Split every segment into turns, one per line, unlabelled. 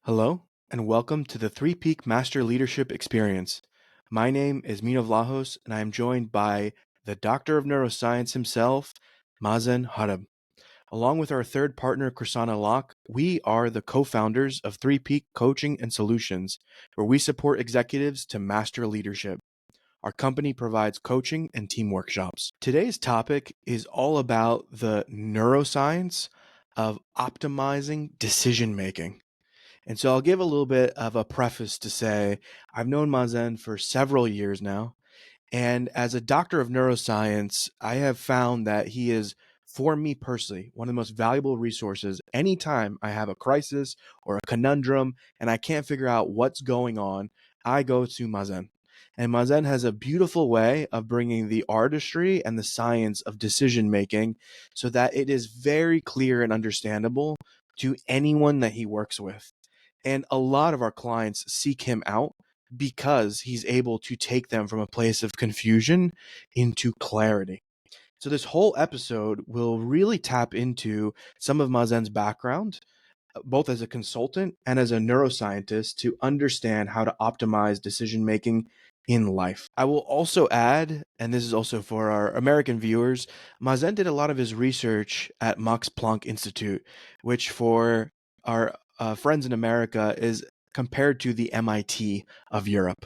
Hello, and welcome to the Three Peak Master Leadership Experience. My name is Mino Vlahos, and I am joined by the Doctor of Neuroscience himself, Mazen Harab. Along with our third partner, Krisana Locke, we are the co-founders of Three Peak Coaching and Solutions, where we support executives to master leadership. Our company provides coaching and team workshops. Today's topic is all about the neuroscience of optimizing decision making. And so I'll give a little bit of a preface to say I've known Mazen for several years now. And as a doctor of neuroscience, I have found that he is, for me personally, one of the most valuable resources anytime I have a crisis or a conundrum and I can't figure out what's going on. I go to Mazen. And Mazen has a beautiful way of bringing the artistry and the science of decision making so that it is very clear and understandable to anyone that he works with. And a lot of our clients seek him out because he's able to take them from a place of confusion into clarity. So this whole episode will really tap into some of Mazen's background, both as a consultant and as a neuroscientist, to understand how to optimize decision making in life. I will also add, and this is also for our American viewers, Mazen did a lot of his research at Max Planck Institute, which for our friends in America is compared to the MIT of Europe.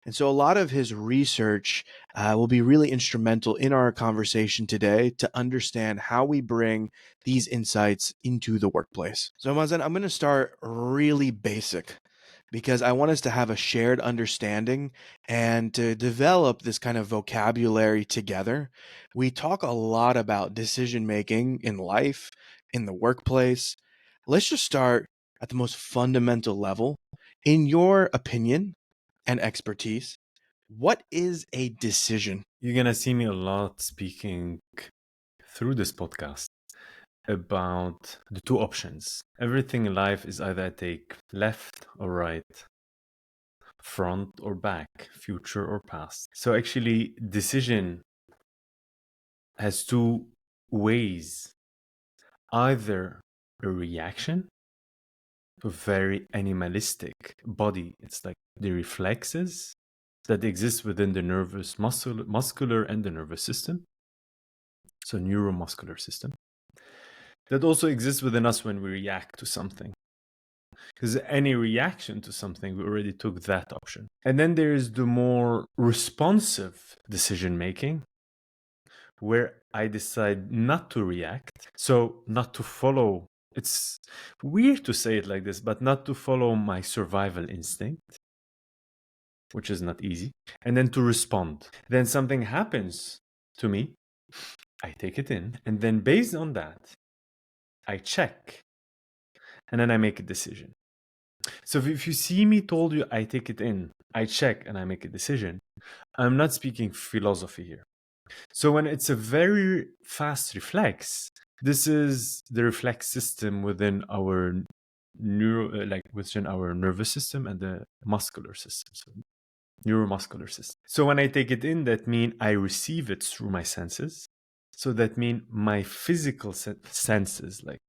And so a lot of his research will be really instrumental in our conversation today to understand how we bring these insights into the workplace. So Mazen, I'm going to start really basic because I want us to have a shared understanding and to develop this kind of vocabulary together. We talk a lot about decision making in life, in the workplace. Let's just start at the most fundamental level. In your opinion and expertise, what is a decision?
You're going to see me a lot speaking through this podcast about the two options. Everything in life is either I take left or right, front or back, future or past. So actually, decision has two ways. Either a reaction to a very animalistic body. It's like the reflexes that exist within the muscular and the nervous system. So neuromuscular system. That also exists within us when we react to something. Because any reaction to something, we already took that option. And then there is the more responsive decision making, where I decide not to react. So, not to follow, it's weird to say it like this, but not to follow my survival instinct, which is not easy, and then to respond. Then something happens to me, I take it in, and then based on that, I check, and then I make a decision. So if you see me told you, I take it in, I check, and I make a decision, I'm not speaking philosophy here. So when it's a very fast reflex, this is the reflex system within our within our nervous system and the muscular system, so neuromuscular system. So when I take it in, that means I receive it through my senses. So that means my physical senses, like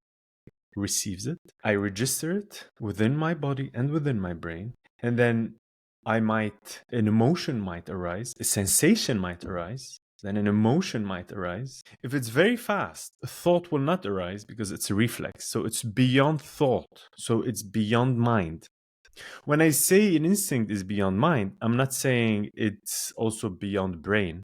receives it. I register it within my body and within my brain. And then an emotion might arise, a sensation might arise, then an emotion might arise. If it's very fast, a thought will not arise because it's a reflex. So it's beyond thought. So it's beyond mind. When I say an instinct is beyond mind, I'm not saying it's also beyond brain,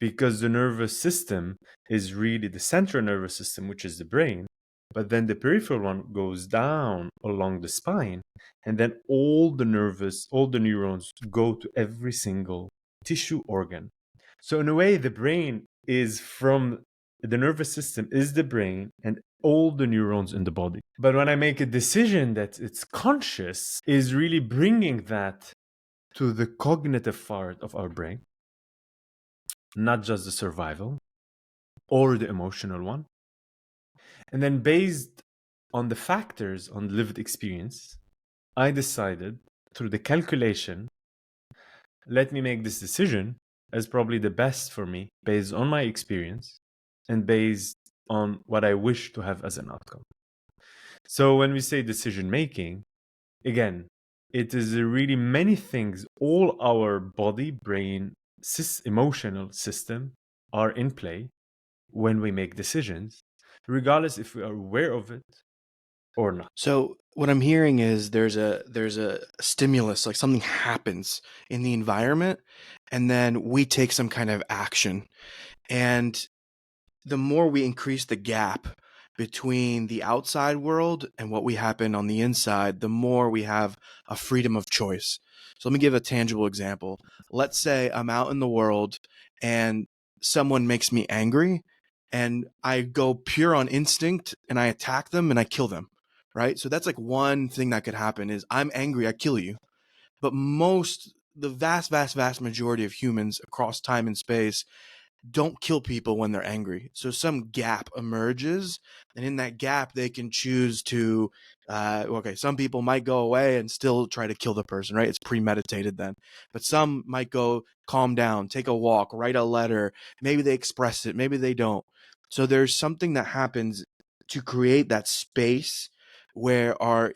because the nervous system is really the central nervous system, which is the brain. But then the peripheral one goes down along the spine, and then all the neurons go to every single tissue organ. So in a way, the brain is from the nervous system is the brain and all the neurons in the body. But when I make a decision that it's conscious, is really bringing that to the cognitive part of our brain, not just the survival or the emotional one. And then based on the factors on lived experience, I decided through the calculation, let me make this decision as probably the best for me based on my experience and based on what I wish to have as an outcome. So when we say decision making, again, it is really many things. All our body, brain, emotional system are in play when we make decisions, regardless if we are aware of it or not.
So what I'm hearing is there's a stimulus, like something happens in the environment, and then we take some kind of action. And the more we increase the gap between the outside world and what we happen on the inside, the more we have a freedom of choice. So let me give a tangible example. Let's say I'm out in the world and someone makes me angry and I go pure on instinct and I attack them and I kill them, right? So that's like one thing that could happen is I'm angry, I kill you. But the vast majority of humans across time and space don't kill people when they're angry. So some gap emerges, and in that gap, they can choose to. Okay, some people might go away and still try to kill the person, right? It's premeditated then. But some might go calm down, take a walk, write a letter. Maybe they express it, maybe they don't. So there's something that happens to create that space where our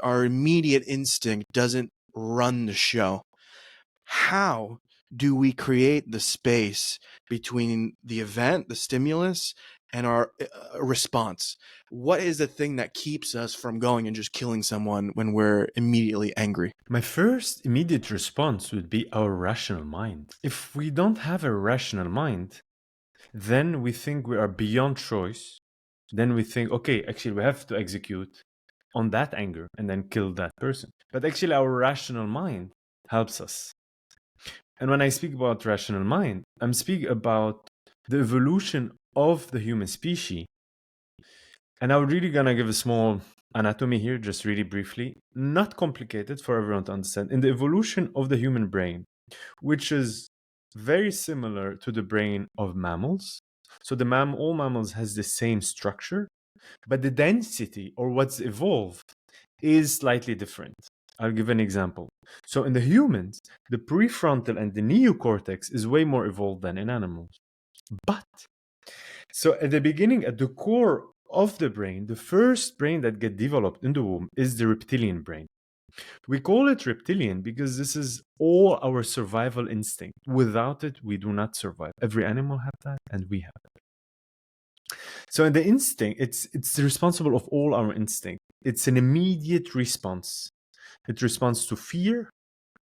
immediate instinct doesn't run the show. How do we create the space between the event, the stimulus, and our response? What is the thing that keeps us from going and just killing someone when we're immediately angry?
My first immediate response would be our rational mind. If we don't have a rational mind, then we think we are beyond choice. Then we think, okay, actually, we have to execute on that anger and then kill that person. But actually, our rational mind helps us. And when I speak about rational mind, I'm speaking about the evolution of the human species. And I'm really gonna give a small anatomy here, just really briefly, not complicated for everyone to understand. In the evolution of the human brain, which is very similar to the brain of mammals. So all mammals has the same structure, but the density or what's evolved is slightly different. I'll give an example. So in the humans, the prefrontal and the neocortex is way more evolved than in animals. But so at the beginning, at the core of the brain, the first brain that get developed in the womb is the reptilian brain. We call it reptilian because this is all our survival instinct. Without it, we do not survive. Every animal have that, and we have it. So in the instinct, it's responsible of all our instinct. It's an immediate response. It responds to fear,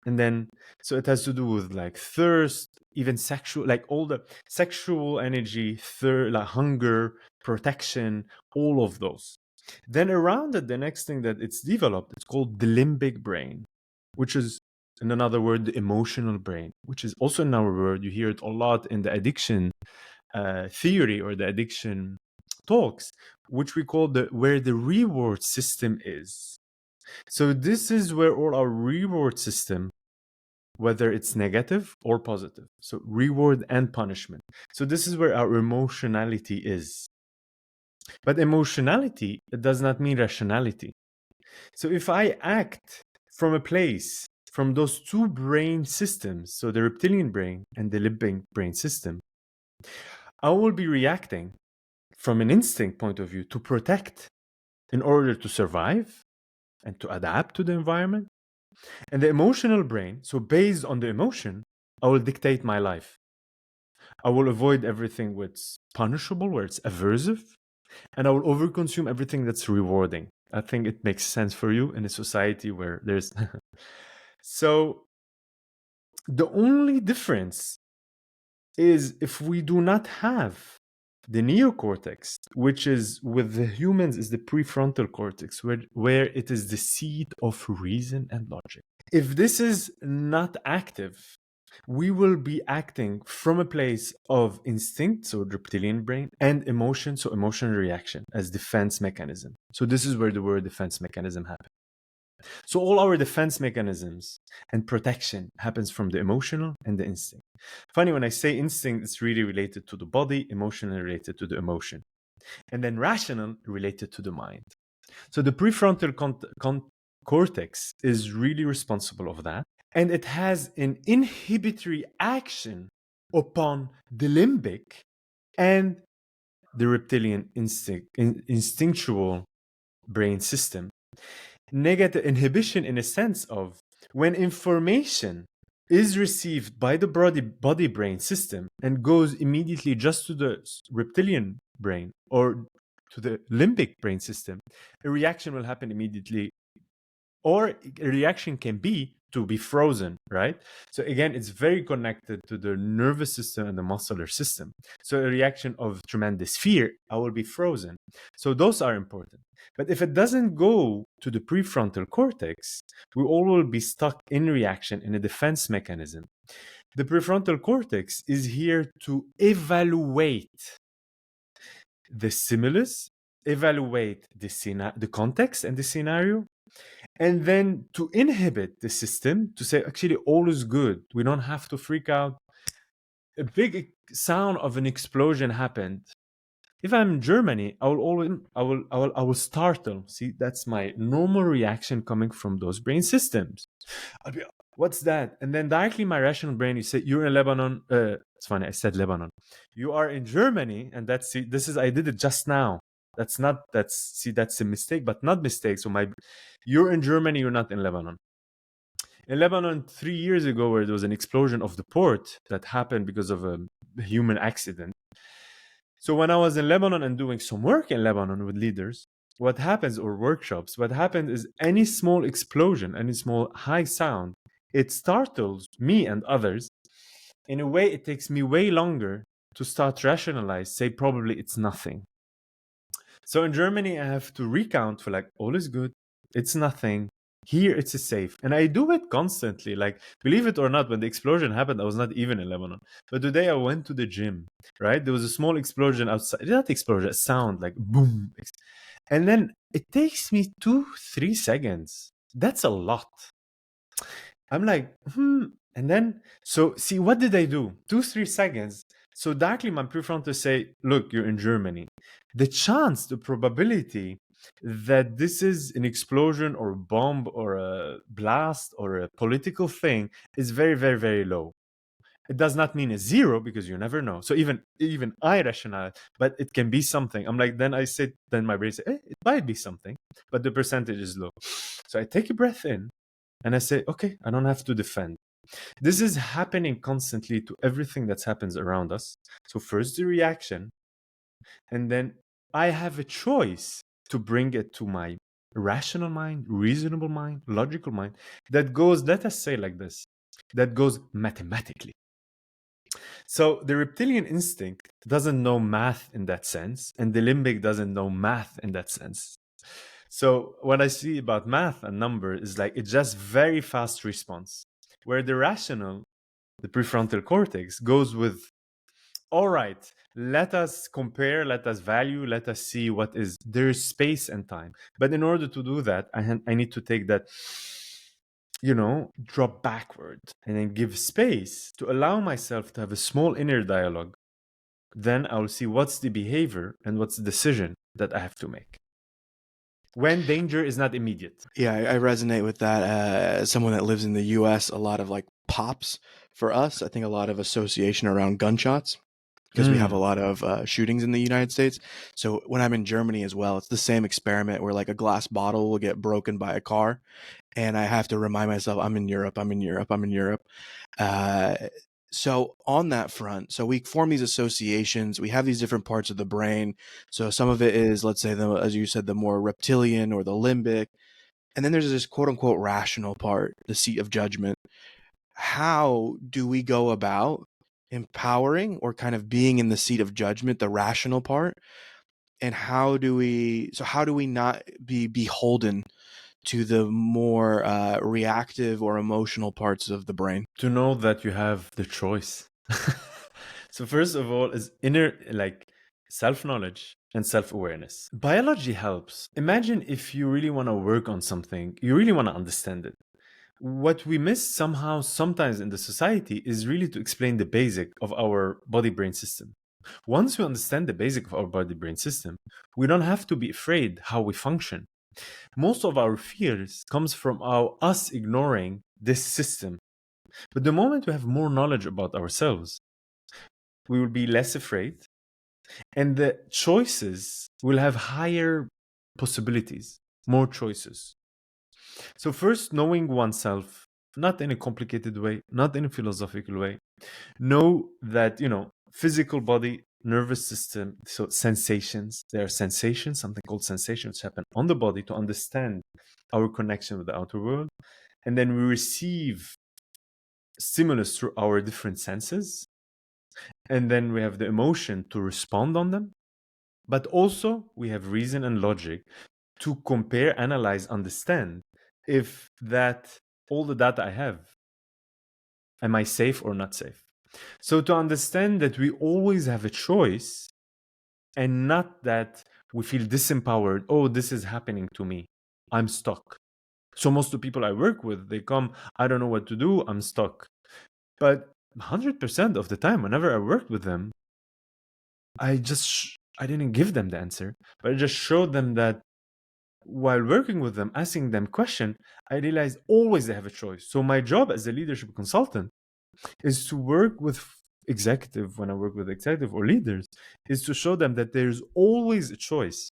and then so it has to do with like thirst, even sexual, like all the sexual energy, like hunger, protection, all of those. Then around it, the next thing that it's developed, it's called the limbic brain, which is, in another word, the emotional brain, which is also in our word. You hear it a lot in the addiction theory or the addiction talks, which we call where the reward system is. So this is where all our reward system, whether it's negative or positive, so reward and punishment. So this is where our emotionality is. But emotionality, it does not mean rationality. So if I act from a place, from those two brain systems, so the reptilian brain and the limbic brain system, I will be reacting from an instinct point of view to protect in order to survive and to adapt to the environment. And the emotional brain, so based on the emotion, I will dictate my life. I will avoid everything that's punishable, where it's aversive, and I will overconsume everything that's rewarding. I think it makes sense for you in a society where there's. So the only difference is if we do not have the neocortex, which is with the humans is the prefrontal cortex, where it is the seat of reason and logic. If this is not active, we will be acting from a place of instinct, so reptilian brain, and emotion, so emotional reaction as defense mechanism. So this is where the word defense mechanism happens. So all our defense mechanisms and protection happens from the emotional and the instinct. Funny, when I say instinct, it's really related to the body, emotional related to the emotion, and then rational related to the mind. So the prefrontal cortex is really responsible of that, and it has an inhibitory action upon the limbic and the reptilian instinctual brain system. Negative inhibition in a sense of when information is received by the body brain system and goes immediately just to the reptilian brain or to the limbic brain system, a reaction will happen immediately, or a reaction can be to be frozen, right? So again, it's very connected to the nervous system and the muscular system. So a reaction of tremendous fear, I will be frozen. So those are important. But if it doesn't go to the prefrontal cortex, we all will be stuck in reaction in a defense mechanism. The prefrontal cortex is here to evaluate the stimulus, evaluate the context and the scenario, and then to inhibit the system to say actually all is good, we don't have to freak out. A big sound of an explosion happened. If I'm in Germany, I will startle. See, that's my normal reaction coming from those brain systems. I'll be, what's that? And then directly my rational brain, you say, you're in Lebanon. It's funny, I said Lebanon. You are in Germany, and that's, see, this is, I did it just now. That's a mistake, but not mistake. So you're in Germany, you're not in Lebanon. In Lebanon, 3 years ago, where there was an explosion of the port that happened because of a human accident. So when I was in Lebanon and doing some work in Lebanon with leaders, what happens, or workshops, what happens is any small explosion, any small high sound, it startles me and others. In a way, it takes me way longer to start rationalize, say probably it's nothing. So in Germany, I have to recount for like, all is good, it's nothing. Here it's a safe. And I do it constantly. Like, believe it or not, when the explosion happened, I was not even in Lebanon. But today I went to the gym, right? There was a small explosion outside. Not explosion, a sound like boom. And then it takes me 2-3 seconds. That's a lot. I'm like, And then, so see, what did I do? 2-3 seconds. So directly my prefrontal say, look, you're in Germany. The chance, the probability that this is an explosion or a bomb or a blast or a political thing is very, very, very low. It does not mean a zero, because you never know. So even I rationalize, but it can be something. I'm like, then my brain says, it might be something, but the percentage is low. So I take a breath in and I say, okay, I don't have to defend. This is happening constantly to everything that happens around us. So first the reaction, and then I have a choice to bring it to my rational mind, reasonable mind, logical mind, that goes, let us say like this, that goes mathematically. So the reptilian instinct doesn't know math in that sense, and the limbic doesn't know math in that sense. So what I see about math and number is like, it's just very fast response, where the rational, the prefrontal cortex, goes with, all right, let us compare, let us value, let us see what is, there is space and time. But in order to do that, I need to take that, drop backward and then give space to allow myself to have a small inner dialogue. Then I'll see what's the behavior and what's the decision that I have to make when danger is not immediate.
Yeah, I resonate with that. As someone that lives in the U.S., a lot of like pops for us. I think a lot of association around gunshots, because we have a lot of shootings in the United States. So when I'm in Germany as well, it's the same experiment where like a glass bottle will get broken by a car, and I have to remind myself, I'm in Europe, I'm in Europe, I'm in Europe. So on that front, so we form these associations. We have these different parts of the brain. So some of it is, let's say, as you said, the more reptilian or the limbic. And then there's this quote unquote rational part, the seat of judgment. How do we go about empowering or kind of being in the seat of judgment, the rational part? And how do we not be beholden to the more reactive or emotional parts of the brain?
To know that you have the choice. So first of all is inner, like, self-knowledge and self-awareness. Biology helps. Imagine if you really want to work on something, you really want to understand it. What we miss somehow sometimes in the society is really to explain the basic of our body-brain system. Once we understand the basic of our body-brain system, we don't have to be afraid how we function. Most of our fears comes from us ignoring this system. But the moment we have more knowledge about ourselves, we will be less afraid, and the choices will have higher possibilities, more choices. So first, knowing oneself, not in a complicated way, not in a philosophical way. Know that, physical body, nervous system, so sensations, there are sensations, something called sensations happen on the body to understand our connection with the outer world. And then we receive stimulus through our different senses. And then we have the emotion to respond on them. But also we have reason and logic to compare, analyze, understand if that all the data I have, am I safe or not safe? So to understand that we always have a choice and not that we feel disempowered. Oh, this is happening to me. I'm stuck. So most of the people I work with, they come, I don't know what to do. I'm stuck. But 100% of the time, whenever I worked with them, I didn't give them the answer, but I just showed them that while working with them, asking them question, I realized always they have a choice. So my job as a leadership consultant is to work with executive, when I work with executive or leaders, is to show them that there's always a choice.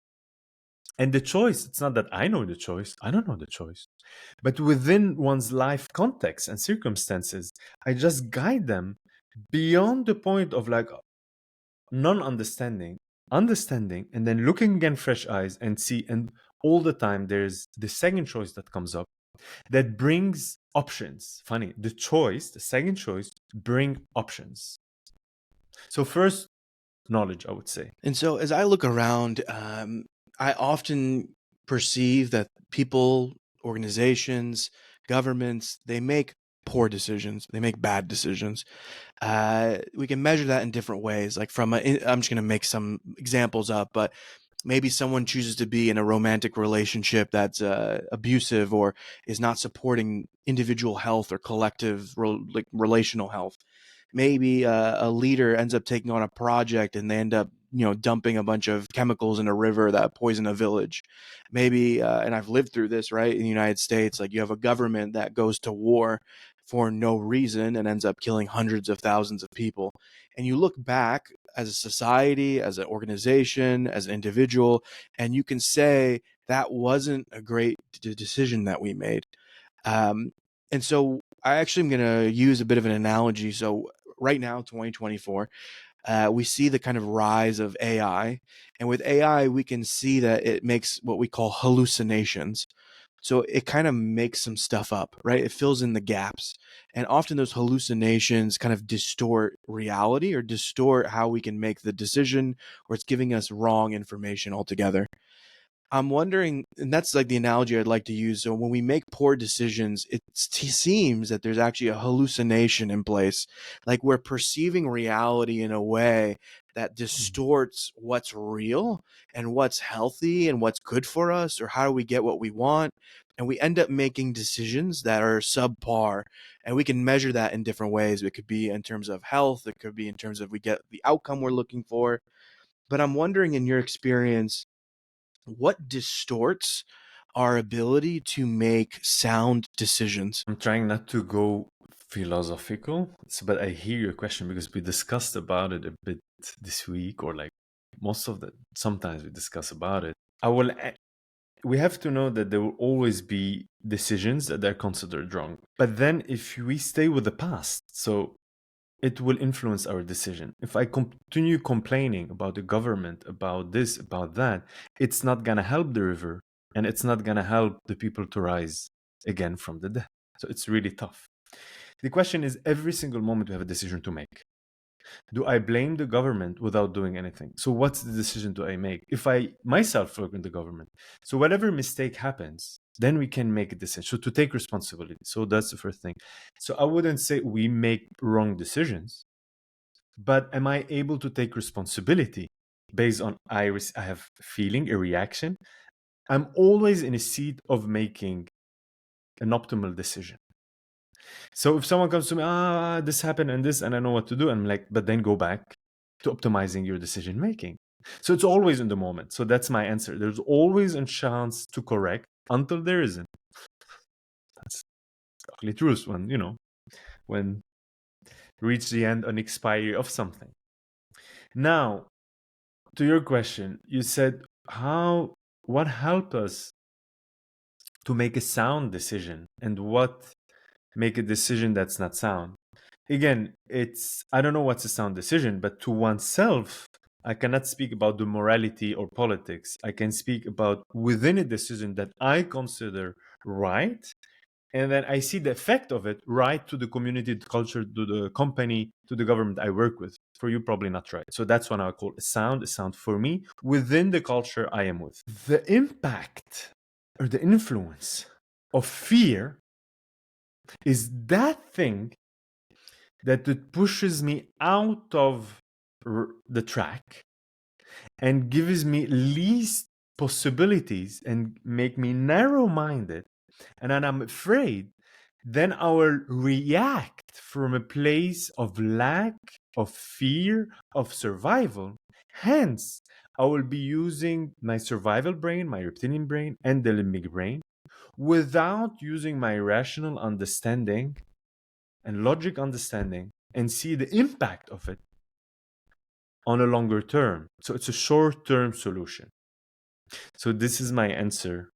And the choice, it's not that I know the choice, I don't know the choice. But within one's life context and circumstances, I just guide them beyond the point of like non-understanding, understanding, and then looking again fresh eyes and see. And all the time there's the second choice that comes up that brings options. Funny, the second choice bring options. So first, knowledge, I would say.
And so, as I look around, I often perceive that people, organizations, governments, they make poor decisions. They make bad decisions. We can measure that in different ways. Like I'm just going to make some examples up, but maybe someone chooses to be in a romantic relationship that's abusive or is not supporting individual health or collective relational health. Maybe a leader ends up taking on a project and they end up dumping a bunch of chemicals in a river that poison a village. Maybe and I've lived through this, right, in the United States. Like, you have a government that goes to war for no reason and ends up killing hundreds of thousands of people. And you look back as a society, as an organization, as an individual, and you can say that wasn't a great decision that we made. Um, and so I actually am going to use a bit of an analogy. So right now, 2024, we see the kind of rise of AI. And with AI, we can see that it makes what we call hallucinations. So it kind of makes some stuff up, right? It fills in the gaps. And often those hallucinations kind of distort reality or distort how we can make the decision, or it's giving us wrong information altogether. I'm wondering, and that's like the analogy I'd like to use. So when we make poor decisions, it seems that there's actually a hallucination in place. Like, we're perceiving reality in a way that distorts what's real and what's healthy and what's good for us, or how do we get what we want. And we end up making decisions that are subpar. And we can measure that in different ways. It could be in terms of health, it could be in terms of we get the outcome we're looking for. But I'm wondering, in your experience, what distorts our ability to make sound decisions?
I'm trying not to go philosophical, but I hear your question because we discussed about it a bit this week, or like sometimes we discuss about it. We have to know that there will always be decisions that are considered wrong. But then if we stay with the past, so it will influence our decision. If I continue complaining about the government, about this, about that, it's not going to help the river, and it's not going to help the people to rise again from the dead. So it's really tough. The question is, every single moment we have a decision to make. Do I blame the government without doing anything? So what's the decision do I make? If I myself work in the government, so whatever mistake happens, then we can make a decision. So to take responsibility. So that's the first thing. So I wouldn't say we make wrong decisions, but am I able to take responsibility based on I have a feeling, a reaction? I'm always in a seat of making an optimal decision. So if someone comes to me, this happened and this, and I know what to do, I'm like, but then go back to optimizing your decision making. So it's always in the moment. So that's my answer. There's always a chance to correct until there isn't. That's the truth when reach the end on expiry of something. Now, to your question, you said, how what helped us to make a sound decision and what make a decision that's not sound. Again, I don't know what's a sound decision, but to oneself, I cannot speak about the morality or politics. I can speak about within a decision that I consider right, and then I see the effect of it right to the community, the culture, to the company, to the government I work with. For you, probably not right. So that's what I call a sound for me within the culture I am with. The impact or the influence of fear is that thing that it pushes me out of the track and gives me least possibilities and make me narrow-minded, and then I'm afraid, then I will react from a place of lack, of fear, of survival. Hence, I will be using my survival brain, my reptilian brain, and the limbic brain without using my rational understanding and logic understanding and see the impact of it on a longer term. So it's a short-term solution. So this is my answer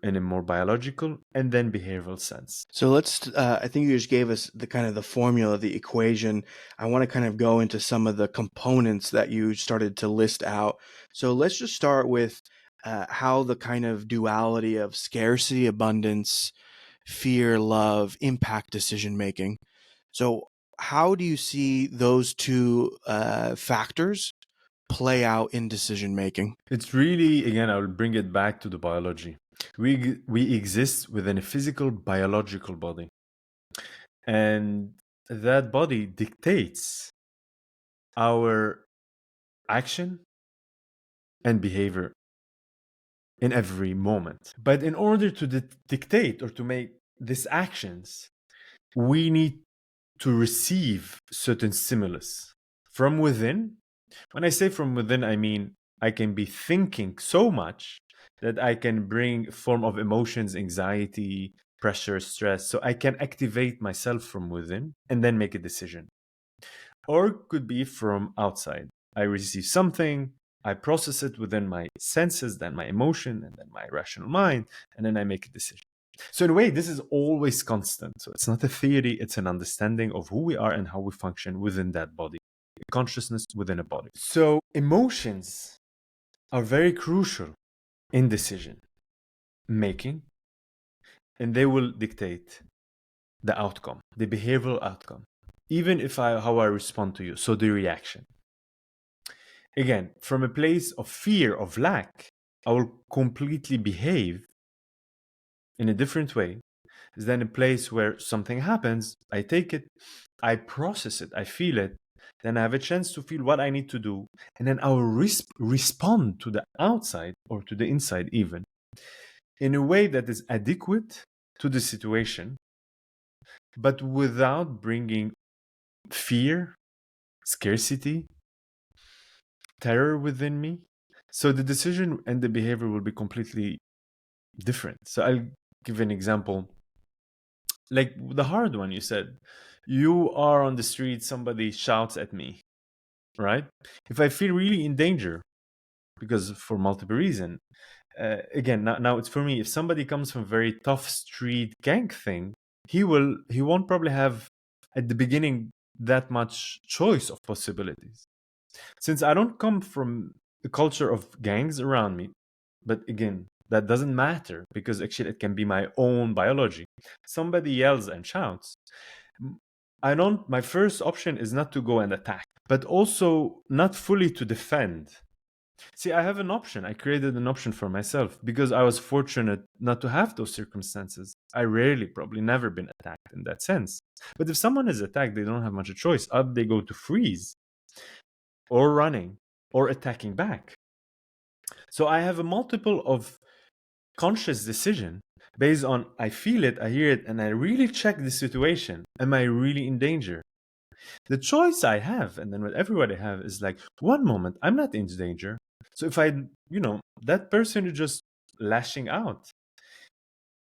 in a more biological and then behavioral sense.
So let's, I think you just gave us the kind of the formula, the equation. I want to kind of go into some of the components that you started to list out. So let's just start with how the kind of duality of scarcity, abundance, fear, love impact decision making. So how do you see those two factors play out in decision making?
It's really, again, I will bring it back to the biology. We exist within a physical, biological body. And that body dictates our action and behavior in every moment. But in order to dictate or to make these actions, we need to receive certain stimulus from within. When I say from within, I mean I can be thinking so much that I can bring a form of emotions, anxiety, pressure, stress. So I can activate myself from within and then make a decision. Or it could be from outside. I receive something, I process it within my senses, then my emotion, and then my rational mind, and then I make a decision. So in a way, this is always constant. So it's not a theory, it's an understanding of who we are and how we function within that body, consciousness within a body. So emotions are very crucial in decision making, and they will dictate the outcome, the behavioral outcome, even if how I respond to you. So the reaction. Again, from a place of fear, of lack, I will completely behave in a different way than a place where something happens, I take it, I process it, I feel it, then I have a chance to feel what I need to do, and then I will respond to the outside or to the inside even in a way that is adequate to the situation, but without bringing fear, scarcity, terror within me. So the decision and the behavior will be completely different. So I'll give an example. Like the hard one, you said, you are on the street, somebody shouts at me, right? If I feel really in danger, because for multiple reasons, again, now it's for me, if somebody comes from a very tough street gang thing, he won't probably have at the beginning that much choice of possibilities. Since I don't come from a culture of gangs around me, but again, that doesn't matter because actually it can be my own biology. Somebody yells and shouts. My first option is not to go and attack, but also not fully to defend. See, I have an option. I created an option for myself because I was fortunate not to have those circumstances. I rarely, probably never been attacked in that sense. But if someone is attacked, they don't have much of a choice. Either they go to freeze or running or attacking back. So I have a multiple of conscious decision based on I feel it, I hear it, and I really check the situation. Am I really in danger? The choice I have, and then what everybody have is like, one moment, I'm not in danger. So if that person is just lashing out.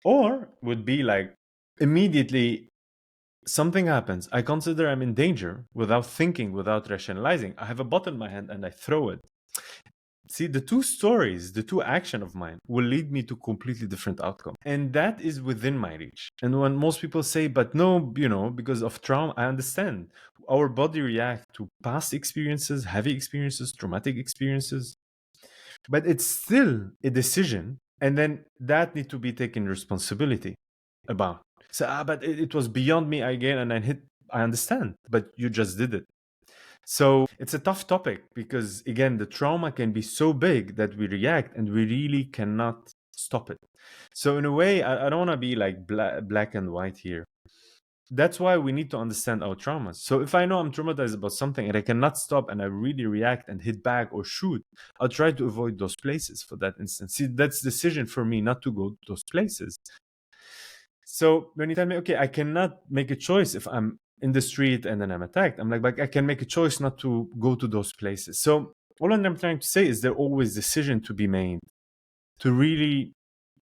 Or would be like, immediately something happens. I consider I'm in danger without thinking, without rationalizing. I have a bottle in my hand and I throw it. See, the two stories, the two action of mine will lead me to completely different outcome. And that is within my reach. And when most people say, but no, because of trauma, I understand. Our body react to past experiences, heavy experiences, traumatic experiences, but it's still a decision. And then that need to be taken responsibility about. So, but it was beyond me again, and I understand, but you just did it. So it's a tough topic because, again, the trauma can be so big that we react and we really cannot stop it. So, in a way, I don't want to be like black and white here. That's why we need to understand our traumas. So, if I know I'm traumatized about something and I cannot stop and I really react and hit back or shoot, I'll try to avoid those places for that instance. See, that's decision for me not to go to those places. So when you tell me, okay, I cannot make a choice if I'm in the street and then I'm attacked, I'm like, but I can make a choice not to go to those places. So all I'm trying to say is there always decision to be made to really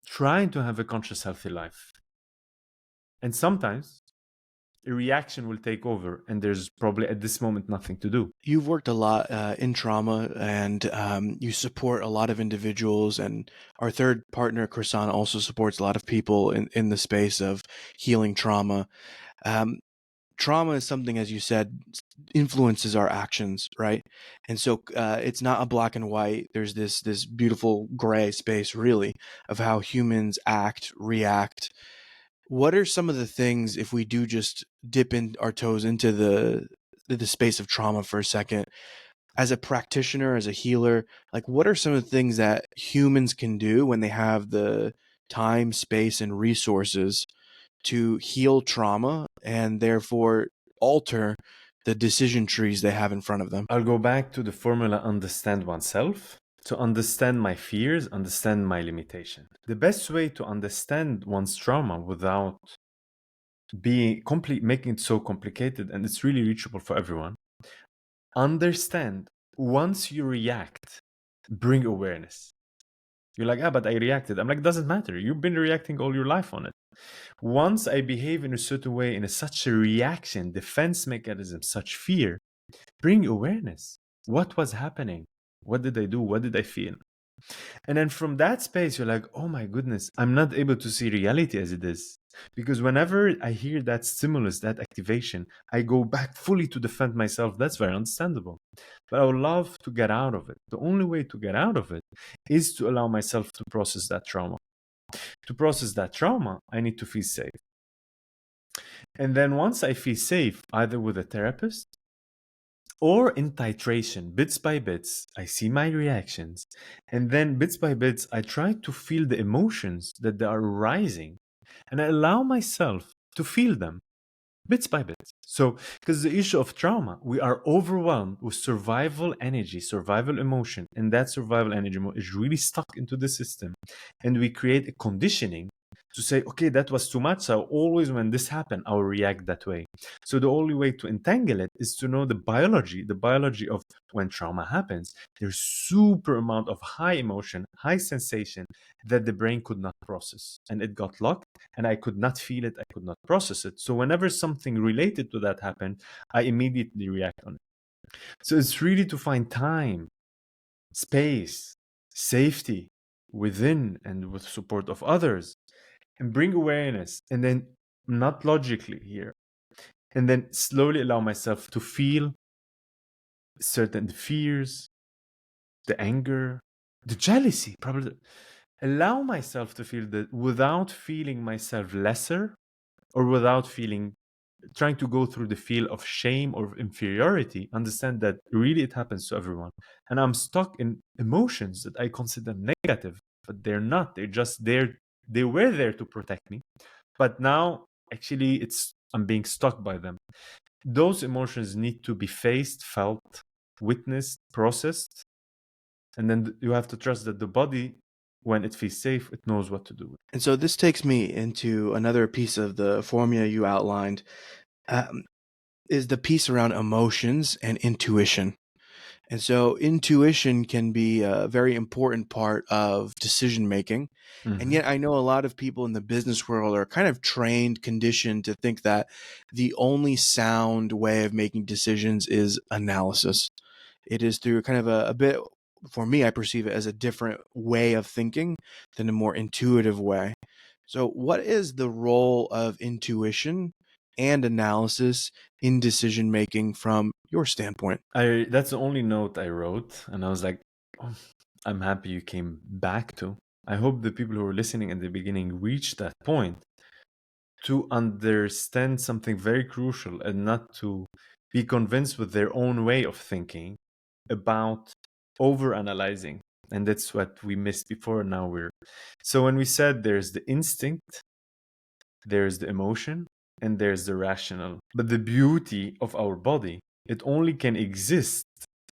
trying to have a conscious, healthy life. And sometimes a reaction will take over and there's probably at this moment nothing to do.
You've worked a lot in trauma, and you support a lot of individuals, and our third partner, Krisan, also supports a lot of people in the space of healing trauma. Trauma is something, as you said, influences our actions, right? And so it's not a black and white. There's this beautiful gray space, really, of how humans act, react. What are some of the things, if we do just dip in our toes into the space of trauma for a second, as a practitioner, as a healer, like what are some of the things that humans can do when they have the time, space, and resources to heal trauma and therefore alter the decision trees they have in front of them?
I'll go back to the formula understand oneself. To understand my fears, understand my limitation. The best way to understand one's trauma without being making it so complicated, and it's really reachable for everyone. Understand, once you react, bring awareness. You're like, but I reacted. I'm like, doesn't matter. You've been reacting all your life on it. Once I behave in a certain way, in such a reaction, defense mechanism, such fear, bring awareness. What was happening? What did I do? What did I feel? And then from that space, you're like, oh my goodness, I'm not able to see reality as it is. Because whenever I hear that stimulus, that activation, I go back fully to defend myself. That's very understandable. But I would love to get out of it. The only way to get out of it is to allow myself to process that trauma. To process that trauma, I need to feel safe. And then once I feel safe, either with a therapist or in titration, bits by bits, I see my reactions. And then bits by bits, I try to feel the emotions that they are rising. And I allow myself to feel them bits by bits. So, because the issue of trauma, we are overwhelmed with survival energy, survival emotion, and that survival energy is really stuck into the system. And we create a conditioning to say, okay, that was too much. So always when this happens, I'll react that way. So the only way to entangle it is to know the biology of when trauma happens. There's super amount of high emotion, high sensation that the brain could not process. And it got locked and I could not feel it. I could not process it. So whenever something related to that happened, I immediately react on it. So it's really to find time, space, safety within and with support of others and bring awareness, and then not logically here, and then slowly allow myself to feel certain fears, the anger, the jealousy, probably allow myself to feel that without feeling myself lesser or without trying to go through the feel of shame or inferiority. Understand that really it happens to everyone, and I'm stuck in emotions that I consider negative, but they're not. They're just there. They were there to protect me, but now actually I'm being stuck by them. Those emotions need to be faced, felt, witnessed, processed, and then you have to trust that the body, when it feels safe, it knows what to do.
And so this takes me into another piece of the formula you outlined, is the piece around emotions and intuition. And so intuition can be a very important part of decision making. And yet I know a lot of people in the business world are kind of trained, conditioned to think that the only sound way of making decisions is analysis. It is through kind of a bit for me, I perceive it as a different way of thinking than a more intuitive way. So, what is the role of intuition and analysis in decision making from your standpoint?
I That's the only note I wrote, and I was like, oh, I'm happy you came back to. I hope the people who were listening at the beginning reached that point to understand something very crucial and not to be convinced with their own way of thinking about over analyzing. And that's what we missed before. Now we're so when we said there's the instinct, there's the emotion, and there's the rational. But the beauty of our body, it only can exist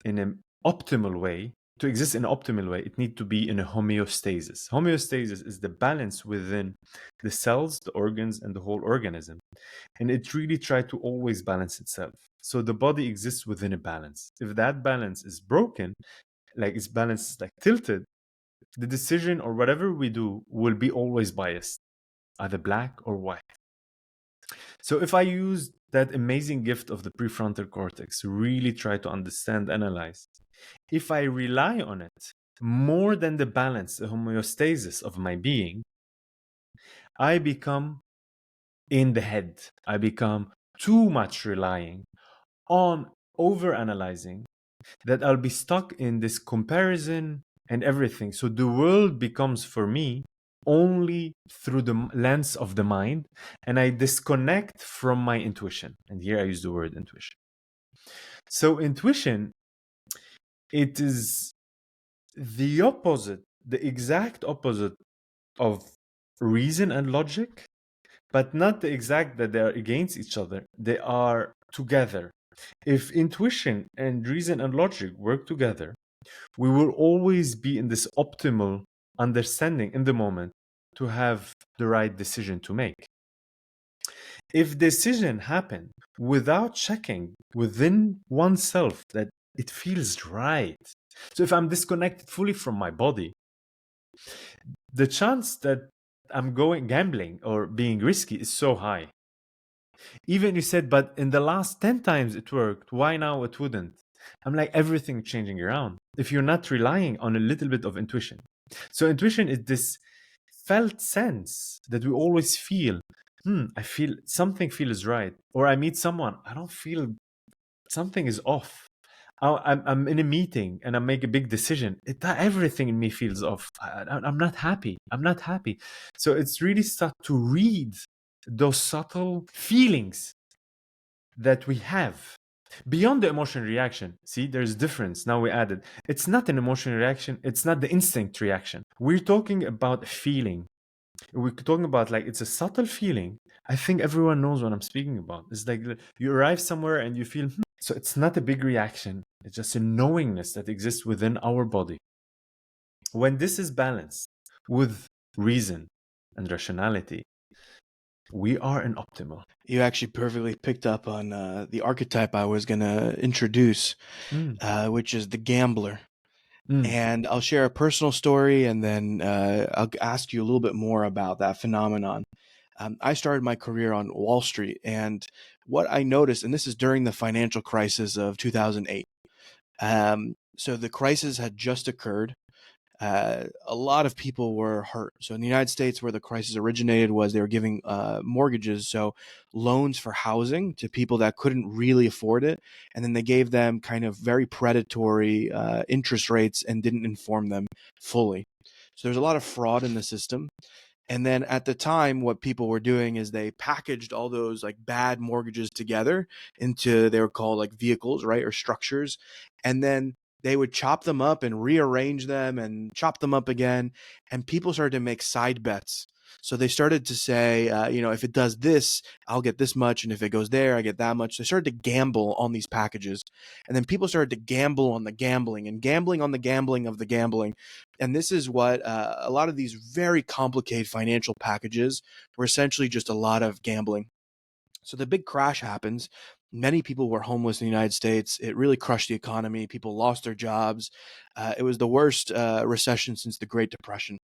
in an optimal way. To exist in an optimal way, it needs to be in a homeostasis. Homeostasis is the balance within the cells, the organs, and the whole organism. And it really tries to always balance itself. So the body exists within a balance. If that balance is broken, like its balance is like tilted, the decision or whatever we do will be always biased, either black or white. So if I use that amazing gift of the prefrontal cortex, really try to understand, analyze, if I rely on it more than the balance, the homeostasis of my being, I become in the head. I become too much relying on over analyzing, that I'll be stuck in this comparison and everything. So the world becomes for me only through the lens of the mind, and I disconnect from my intuition. And here I use the word intuition. So intuition, it is the opposite, the exact opposite of reason and logic, but not the exact that they are against each other. They are together. If intuition and reason and logic work together, we will always be in this optimal understanding in the moment to have the right decision to make. If decision happen without checking within oneself that it feels right, so if I'm disconnected fully from my body, the chance that I'm going gambling or being risky is so high. Even you said, but in the last 10 times it worked, why now it wouldn't? I'm like, everything changing around. If you're not relying on a little bit of intuition. So intuition is this felt sense that we always feel, I feel something feels right. Or I meet someone, I don't feel something is off. I'm in a meeting and I make a big decision. Everything in me feels off. I'm not happy. I'm not happy. So it's really start to read those subtle feelings that we have beyond the emotion reaction. See, there's difference. Now we added, it's not an emotion reaction. It's not the instinct reaction. We're talking about feeling. We're talking about like, it's a subtle feeling. I think everyone knows what I'm speaking about. It's like you arrive somewhere and you feel, so it's not a big reaction. It's just a knowingness that exists within our body. When this is balanced with reason and rationality, we are in optimal.
You actually perfectly picked up on the archetype I was going to introduce,
Mm,
which is the gambler.
mm,
And I'll share a personal story and then I'll ask you a little bit more about that phenomenon. I started my career on Wall Street, and what I noticed, and this is during the financial crisis of 2008. So the crisis had just occurred. A lot of people were hurt. So in the United States, where the crisis originated, was they were giving mortgages, so loans for housing to people that couldn't really afford it, and then they gave them kind of very predatory interest rates and didn't inform them fully. So there's a lot of fraud in the system. And then at the time, what people were doing is they packaged all those like bad mortgages together into, they were called like vehicles, right? Or structures. And then they would chop them up and rearrange them and chop them up again. And people started to make side bets. So they started to say, if it does this, I'll get this much. And if it goes there, I get that much. They started to gamble on these packages. And then people started to gamble on the gambling and gambling on the gambling of the gambling. And this is what a lot of these very complicated financial packages were essentially just a lot of gambling. So the big crash happens. Many people were homeless in the United States. It really crushed the economy. People lost their jobs. It was the worst recession since the Great Depression.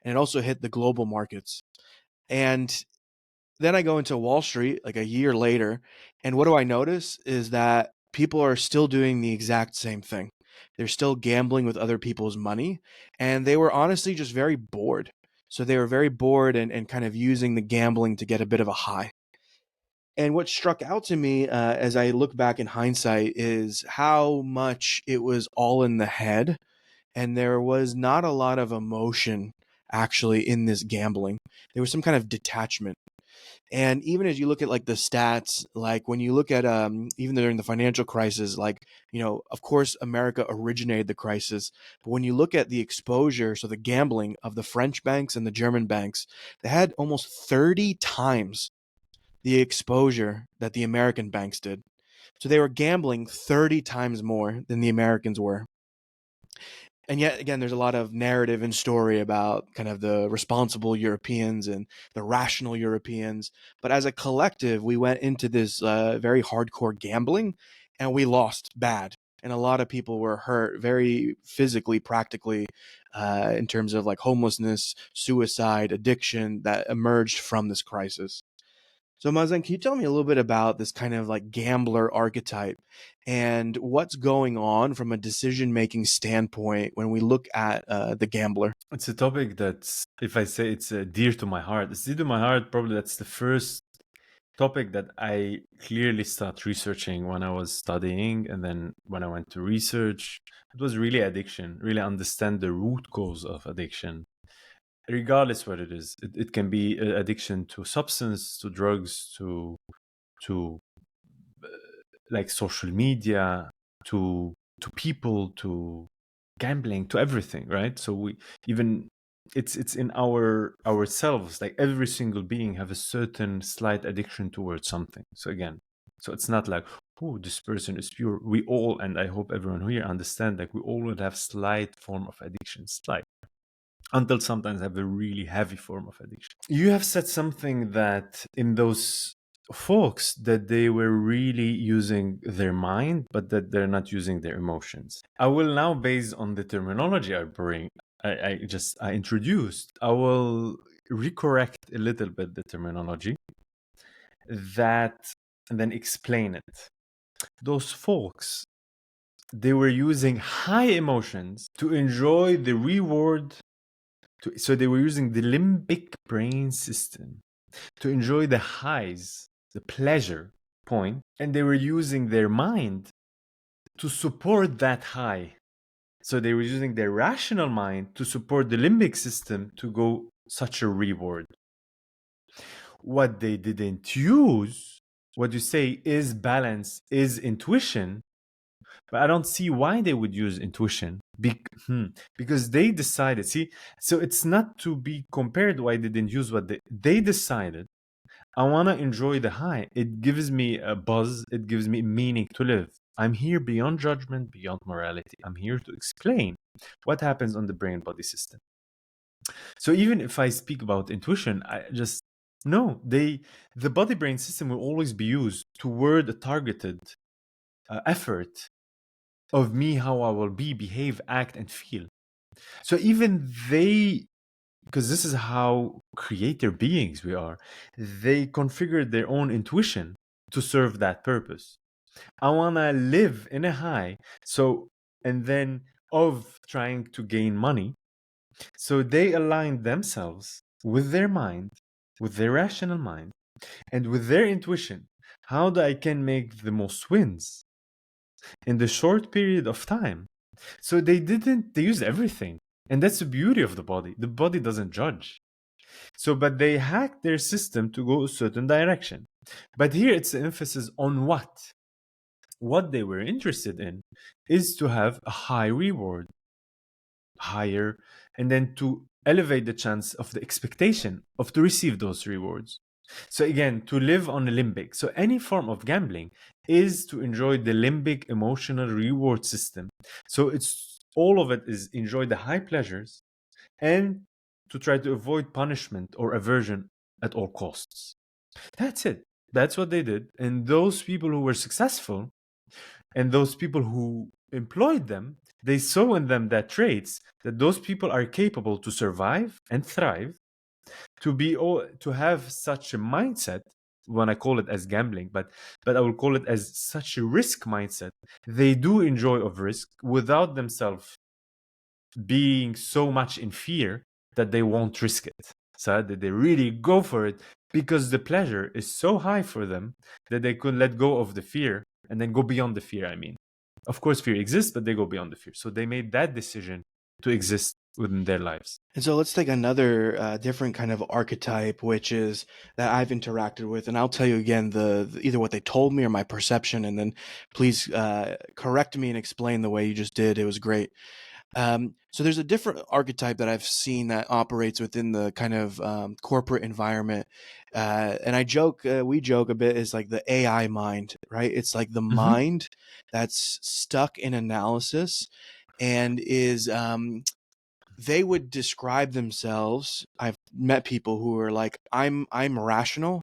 And it also hit the global markets. And then I go into Wall Street like a year later. And what do I notice is that people are still doing the exact same thing. They're still gambling with other people's money, and they were honestly just very bored. So they were very bored and kind of using the gambling to get a bit of a high. And what struck out to me as I look back in hindsight is how much it was all in the head, and there was not a lot of emotion actually in this gambling. There was some kind of detachment. And even as you look at like the stats, like when you look at even during the financial crisis, like, of course America originated the crisis, but when you look at the exposure, so the gambling of the French banks and the German banks, they had almost 30 times the exposure that the American banks did. So they were gambling 30 times more than the Americans were. And yet again, there's a lot of narrative and story about kind of the responsible Europeans and the rational Europeans. But as a collective, we went into this very hardcore gambling, and we lost bad. And a lot of people were hurt very physically, practically, in terms of like homelessness, suicide, addiction that emerged from this crisis. So, Mazen, can you tell me a little bit about this kind of like gambler archetype and what's going on from a decision making standpoint when we look at the gambler?
It's a topic that's, if I say it's dear to my heart, it's dear to my heart. Probably that's the first topic that I clearly start researching when I was studying, and then when I went to research, it was really addiction. Really understand the root cause of addiction, regardless what it is. It can be addiction to substance, to drugs, to like social media, to people, to gambling, to everything, right? So we even it's in ourselves. Like every single being have a certain slight addiction towards something. So again, so it's not like, oh, this person is pure. We all, and I hope everyone here understand, like we all will have slight form of addiction, slight, until sometimes have a really heavy form of addiction. You have said something that in those folks that they were really using their mind, but that they're not using their emotions. I will now, based on the terminology I introduced, I will recorrect a little bit the terminology that and then explain it. Those folks, they were using high emotions to enjoy the reward. So they were using the limbic brain system to enjoy the highs, the pleasure point, and they were using their mind to support that high. So they were using their rational mind to support the limbic system to go such a reward. What they didn't use, what you say is balance, is intuition, but I don't see why they would use intuition. Because they decided, see, so it's not to be compared why they didn't use what they decided. I want to enjoy the high. It gives me a buzz. It gives me meaning to live. I'm here beyond judgment, beyond morality. I'm here to explain what happens on the brain body system. So even if I speak about intuition, I just no, the body brain system will always be used toward a targeted effort of me, how I will be, behave, act, and feel. So even they, because this is how creator beings we are, they configured their own intuition to serve that purpose. I want to live in a high, so, and then of trying to gain money. So they aligned themselves with their mind, with their rational mind, and with their intuition. How do I can make the most wins in the short period of time? So they used everything. And that's the beauty of the body. The body doesn't judge. So, but they hacked their system to go a certain direction. But here it's the emphasis on what? What they were interested in is to have a high reward, higher, and then to elevate the chance of the expectation of to receive those rewards. So again, to live on a limbic. So any form of gambling is to enjoy the limbic emotional reward system. So it's all of it is enjoy the high pleasures and to try to avoid punishment or aversion at all costs. That's it. That's what they did. And those people who were successful and those people who employed them, they saw in them that traits that those people are capable to survive and thrive, to have such a mindset when I call it as gambling, but I will call it as such a risk mindset. They do enjoy of risk without themselves being so much in fear that they won't risk it. So that they really go for it because the pleasure is so high for them that they could let go of the fear and then go beyond the fear. I mean, of course, fear exists, but they go beyond the fear. So they made that decision to exist within their lives.
And so let's take another different kind of archetype, which is that I've interacted with, and I'll tell you again either what they told me or my perception, and then please correct me and explain the way you just did. It was great. So there's a different archetype that I've seen that operates within the kind of corporate environment, and we joke a bit, is like the AI mind, right? It's like the
Mm-hmm.
mind that's stuck in analysis and is they would describe themselves. I've met people who are like, I'm rational.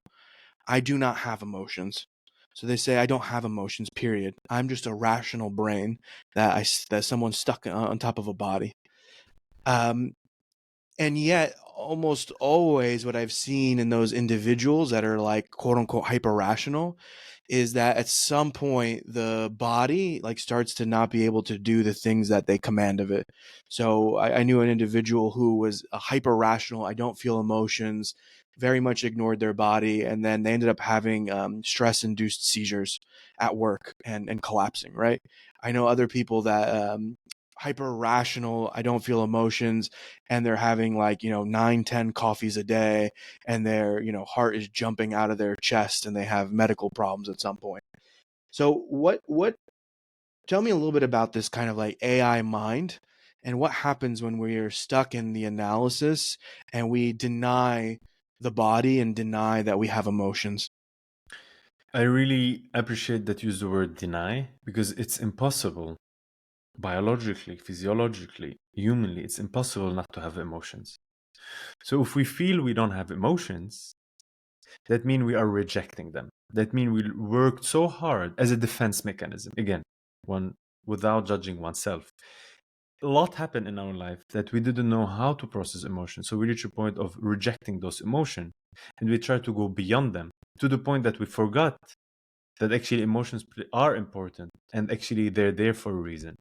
I do not have emotions. So they say I don't have emotions. Period. I'm just a rational brain that someone stuck on top of a body. Um, and yet, almost always, what I've seen in those individuals that are like quote unquote hyper rational is that at some point the body like starts to not be able to do the things that they command of it. So I knew an individual who was a hyper rational. I don't feel emotions. Very much ignored their body, and then they ended up having stress induced seizures at work and collapsing. Right. I know other people that hyper rational. I don't feel emotions, and they're having like 9, 10 coffees a day, and their heart is jumping out of their chest, and they have medical problems at some point. So what tell me a little bit about this kind of like AI mind, and what happens when we are stuck in the analysis and we deny the body and deny that we have emotions.
I really appreciate that you use the word deny because it's impossible biologically, physiologically, humanly, it's impossible not to have emotions. So if we feel we don't have emotions, that means we are rejecting them. That means we worked so hard as a defense mechanism. Again, one without judging oneself. A lot happened in our life that we didn't know how to process emotions. So we reach a point of rejecting those emotions and we try to go beyond them to the point that we forgot that actually emotions are important and actually they're there for a reason.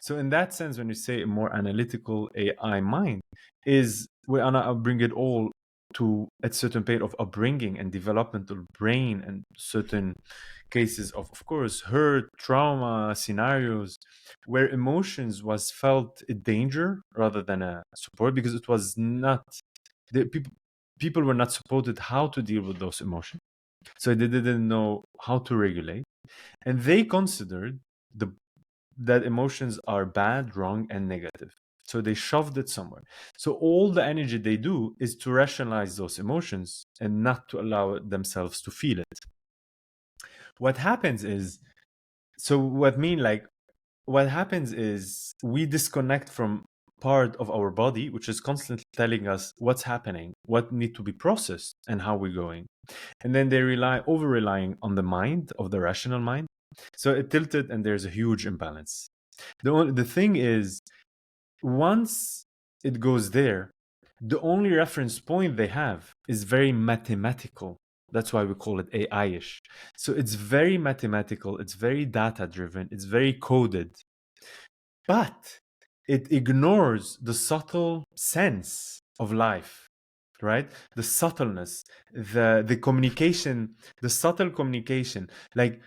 So in that sense, when you say a more analytical AI mind, is we wanna bring it all to a certain point of upbringing and developmental brain and certain cases of course, hurt, trauma scenarios where emotions was felt a danger rather than a support because it was not the people were not supported how to deal with those emotions. So they didn't know how to regulate, and they considered the that emotions are bad, wrong, and negative. So they shoved it somewhere. So all the energy they do is to rationalize those emotions and not to allow themselves to feel it. What happens is, so what happens is we disconnect from part of our body which is constantly telling us what's happening, what need to be processed, and how we're going. And then they over relying on the mind of the rational mind. So it tilted and there's a huge imbalance. The thing is, once it goes there, the only reference point they have is very mathematical. That's why we call it AI-ish. So it's very mathematical, it's very data-driven, it's very coded, but it ignores the subtle sense of life, right? The subtleness, the communication, the subtle communication. Like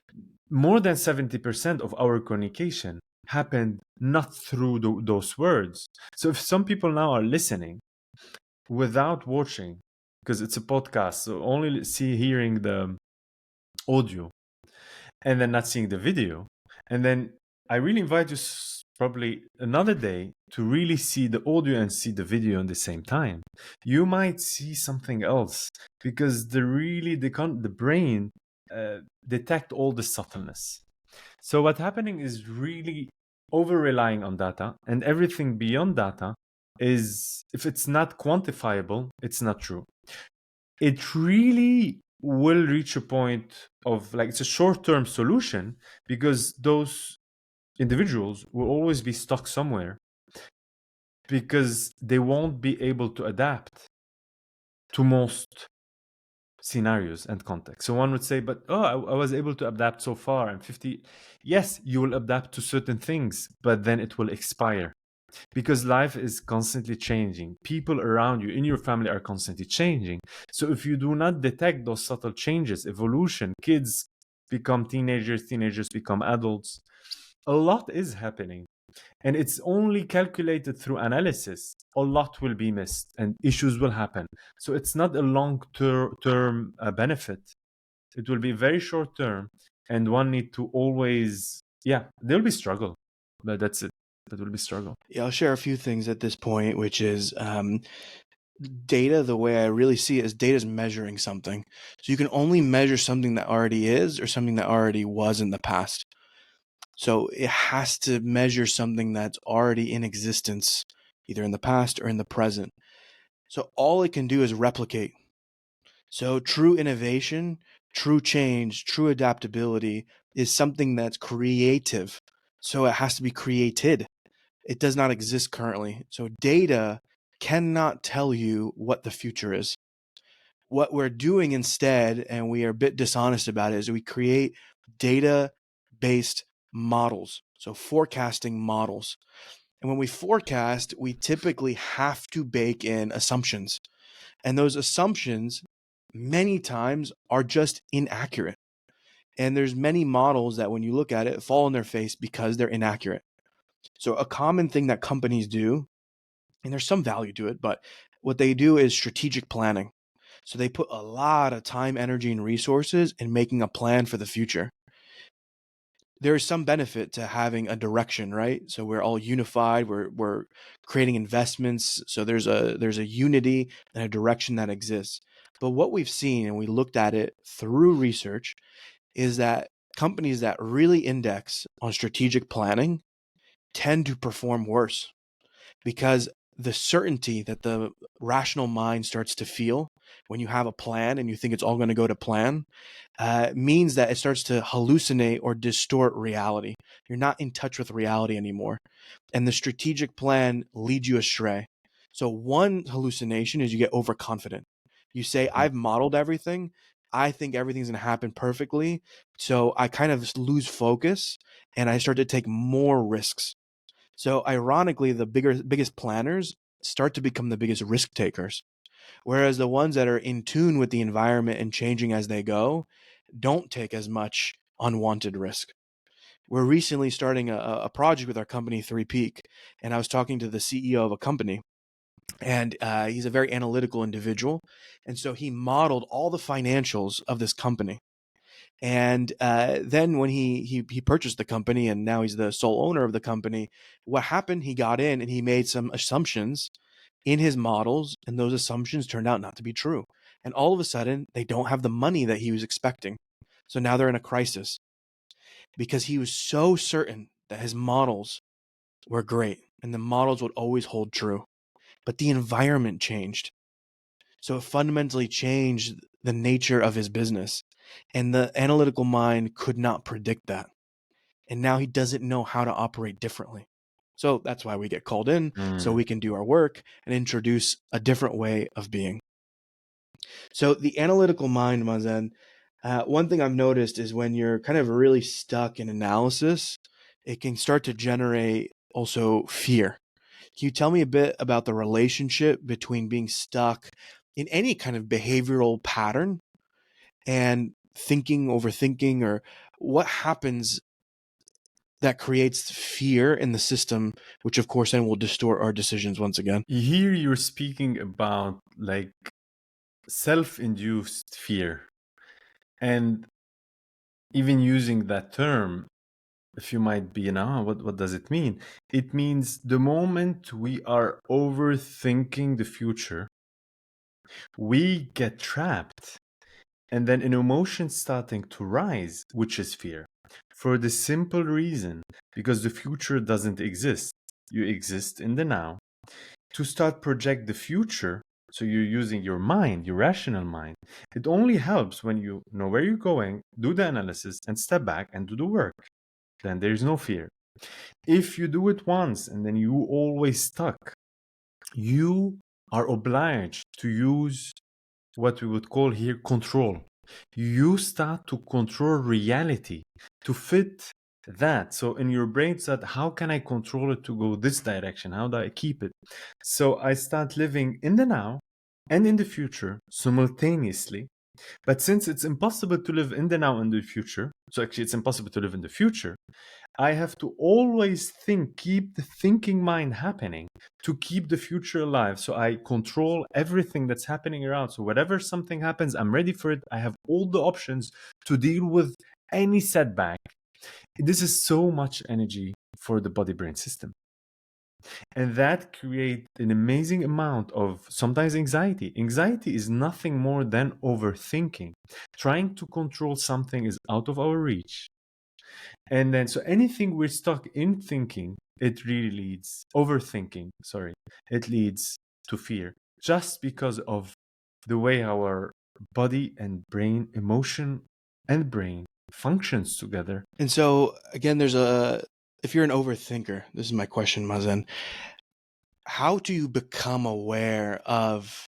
more than 70% of our communication happened not through those words. So if some people now are listening without watching, because it's a podcast, so only hearing the audio and then not seeing the video, and then I really invite you probably another day to really see the audio and see the video at the same time. You might see something else because the brain detect all the subtleness. So what's happening is really over relying on data, and everything beyond data is, if it's not quantifiable, it's not true. It really will reach a point of like it's a short-term solution because those individuals will always be stuck somewhere because they won't be able to adapt to most scenarios and context. So one would say, but I was able to adapt so far. And 50, yes, you will adapt to certain things, but then it will expire because life is constantly changing. People around you in your family are constantly changing. So if you do not detect those subtle changes, evolution, kids become teenagers, teenagers become adults, a lot is happening. And it's only calculated through analysis. A lot will be missed and issues will happen. So it's not a long term benefit. It will be very short term, and one need to always, yeah, there'll be struggle, but that's it. That will be struggle.
Yeah, I'll share a few things at this point, which is data. The way I really see it is data is measuring something. So you can only measure something that already is or something that already was in the past. So it has to measure something that's already in existence, either in the past or in the present. So all it can do is replicate. So true innovation, true change, true adaptability is something that's creative. So it has to be created. It does not exist currently. So data cannot tell you what the future is. What we're doing instead, and we are a bit dishonest about it, is we create data based models. So forecasting models. And when we forecast, we typically have to bake in assumptions. And those assumptions many times are just inaccurate. And there's many models that when you look at it fall on their face because they're inaccurate. So a common thing that companies do, and there's some value to it, but what they do is strategic planning. So they put a lot of time, energy, and resources in making a plan for the future. There is some benefit to having a direction, right? So we're all unified. We're creating investments. So there's a unity and a direction that exists. But what we've seen, and we looked at it through research, is that companies that really index on strategic planning tend to perform worse because the certainty that the rational mind starts to feel when you have a plan and you think it's all going to go to plan means that it starts to hallucinate or distort reality. You're not in touch with reality anymore. And the strategic plan leads you astray. So, one hallucination is you get overconfident. You say,
Mhm.
I've modeled everything. I think everything's going to happen perfectly. So, I kind of lose focus and I start to take more risks. So ironically, the biggest planners start to become the biggest risk takers, whereas the ones that are in tune with the environment and changing as they go don't take as much unwanted risk. We're recently starting a project with our company, Three Peak, and I was talking to the CEO of a company, and he's a very analytical individual, and so he modeled all the financials of this company. And then when he purchased the company and now he's the sole owner of the company, what happened? He got in and he made some assumptions in his models, and those assumptions turned out not to be true. And all of a sudden, they don't have the money that he was expecting. So now they're in a crisis because he was so certain that his models were great and the models would always hold true. But the environment changed. So it fundamentally changed the nature of his business. And the analytical mind could not predict that. And now he doesn't know how to operate differently. So that's why we get called in so
Mm.
we can do our work and introduce a different way of being. So the analytical mind, Mazen, one thing I've noticed is when you're kind of really stuck in analysis, it can start to generate also fear. Can you tell me a bit about the relationship between being stuck in any kind of behavioral pattern and thinking, overthinking, or what happens that creates fear in the system, which of course then will distort our decisions once again?
Here you're speaking about like self-induced fear, and even using that term, if you might be, what does it mean? It means the moment we are overthinking the future, we get trapped. And then an emotion starting to rise, which is fear. For the simple reason, because the future doesn't exist. You exist in the now. To start project the future, so you're using your mind, your rational mind, it only helps when you know where you're going, do the analysis, and step back and do the work. Then there's no fear. If you do it once and then you always stuck, you are obliged to use what we would call here control. You start to control reality to fit that. So in your brain, it's that how can I control it to go this direction? How do I keep it? So I start living in the now and in the future simultaneously. But since it's impossible to live in the now and the future, so actually it's impossible to live in the future, I have to always think, keep the thinking mind happening to keep the future alive. So I control everything that's happening around. So whatever something happens, I'm ready for it. I have all the options to deal with any setback. This is so much energy for the body brain system. And that creates an amazing amount of sometimes anxiety. Anxiety is nothing more than overthinking. Trying to control something is out of our reach. And then, so anything we're stuck in thinking, it really leads, overthinking, sorry, it leads to fear just because of the way our body and brain, emotion and brain functions together.
And so, again, if you're an overthinker, this is my question, Mazen, how do you become aware of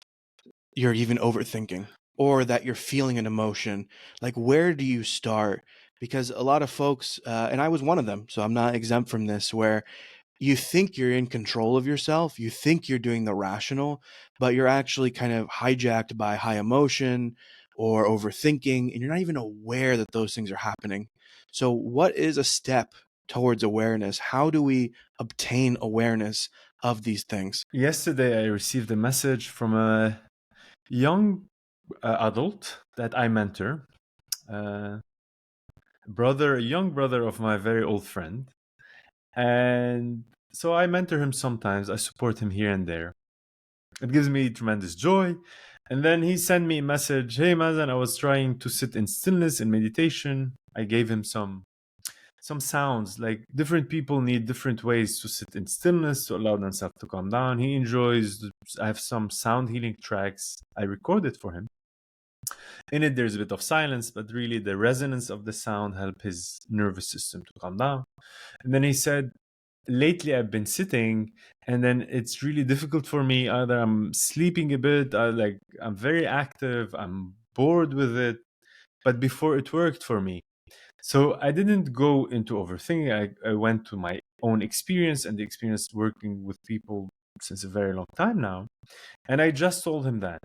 you're even overthinking or that you're feeling an emotion? Like, where do you start? Because a lot of folks, and I was one of them, so I'm not exempt from this, where you think you're in control of yourself, you think you're doing the rational, but you're actually kind of hijacked by high emotion or overthinking, and you're not even aware that those things are happening. So, what is a step towards awareness? How do we obtain awareness of these things?
Yesterday, I received a message from a young adult that I mentor, a young brother of my very old friend. And so I mentor him sometimes, I support him here and there. It gives me tremendous joy. And then he sent me a message, hey Mazen, I was trying to sit in stillness in meditation. I gave him some sounds, like different people need different ways to sit in stillness to allow themselves to calm down. He enjoys, I have some sound healing tracks I recorded for him. In it, there's a bit of silence, but really the resonance of the sound help his nervous system to calm down. And then he said, lately I've been sitting and then it's really difficult for me. Either I'm sleeping a bit, I'm very active, I'm bored with it. But before it worked for me. So I didn't go into overthinking. I went to my own experience and the experience working with people since a very long time now. And I just told him that.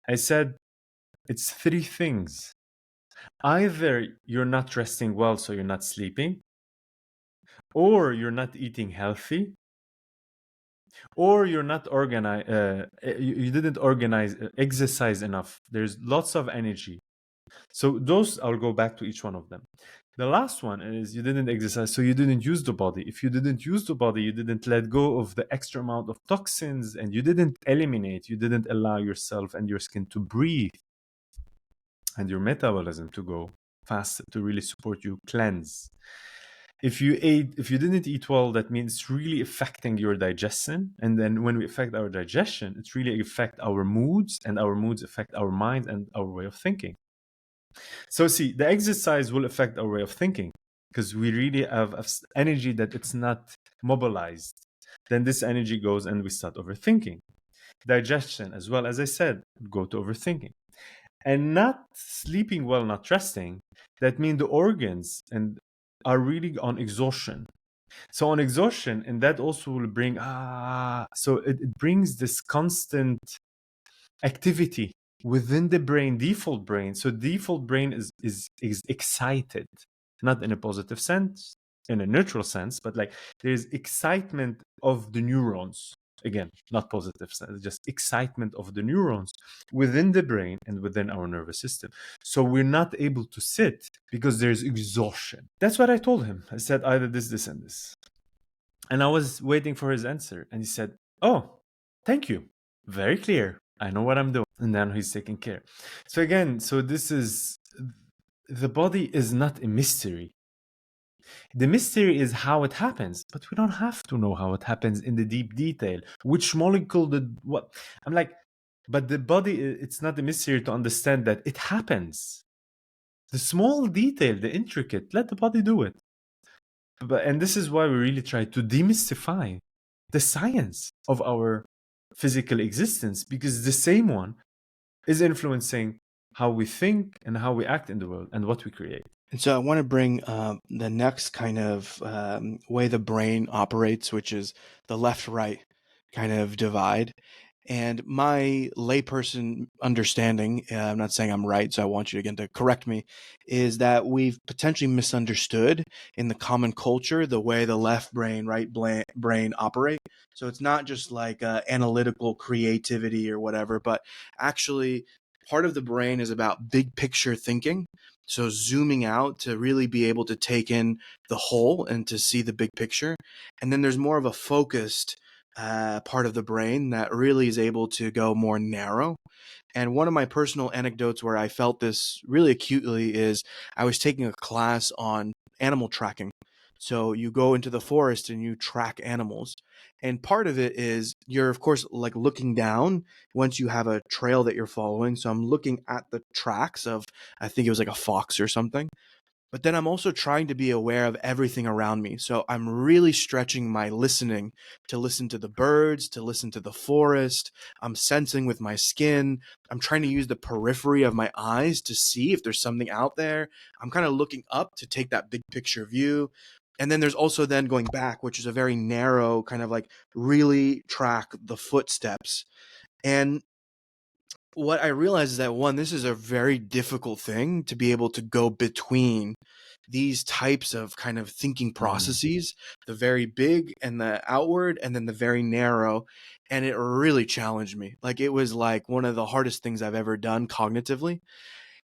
I said, it's three things. Either you're not resting well, so you're not sleeping, or you're not eating healthy, or you're not organized, you didn't organize, exercise enough. There's lots of energy. So those, I'll go back to each one of them. The last one is you didn't exercise, so you didn't use the body. If you didn't use the body, you didn't let go of the extra amount of toxins and you didn't eliminate, you didn't allow yourself and your skin to breathe and your metabolism to go faster to really support you cleanse. If you didn't eat well, that means it's really affecting your digestion. And then when we affect our digestion, it's really affect our moods, and our moods affect our mind and our way of thinking. So see, the exercise will affect our way of thinking because we really have energy that it's not mobilized. Then this energy goes and we start overthinking. Digestion, as well, as I said, go to overthinking. And not sleeping well, not resting, that means the organs and are really on exhaustion. So on exhaustion, and that also will bring so it brings this constant activity within the brain, default brain. So default brain is excited, not in a positive sense, in a neutral sense, but like there's excitement of the neurons. Again, not positive sense, just excitement of the neurons within the brain and within our nervous system. So we're not able to sit because there's exhaustion. That's what I told him. I said either this, and this. And I was waiting for his answer. And he said, oh, thank you. Very clear. I know what I'm doing. And now he's taking care. So again, this is, the body is not a mystery. The mystery is how it happens, but we don't have to know how it happens in the deep detail. Which molecule did what? I'm like, but the body, it's not a mystery to understand that it happens. The small detail, the intricate, let the body do it. And this is why we really try to demystify the science of our physical existence, because the same one is influencing how we think and how we act in the world and what we create.
And so I want to bring the next kind of way the brain operates, which is the left-right kind of divide. And my layperson understanding, I'm not saying I'm right, so I want you again to correct me, is that we've potentially misunderstood in the common culture the way the left brain, brain operate. So it's not just like analytical creativity or whatever, but actually part of the brain is about big picture thinking. So zooming out to really be able to take in the whole and to see the big picture. And then there's more of a focused part of the brain that really is able to go more narrow. And one of my personal anecdotes where I felt this really acutely is I was taking a class on animal tracking. So you go into the forest and you track animals. And part of it is you're, of course, like looking down once you have a trail that you're following. So I'm looking at the tracks of, I think it was like a fox or something. But then I'm also trying to be aware of everything around me. So I'm really stretching my listening to listen to the birds, to listen to the forest. I'm sensing with my skin. I'm trying to use the periphery of my eyes to see if there's something out there. I'm kind of looking up to take that big picture view. And then there's also then going back, which is a very narrow kind of like really track the footsteps. And what I realized is that one, this is a very difficult thing to be able to go between these types of kind of thinking
Mm.
processes, the very big and the outward, and then the very narrow. And it really challenged me. Like it was like one of the hardest things I've ever done cognitively.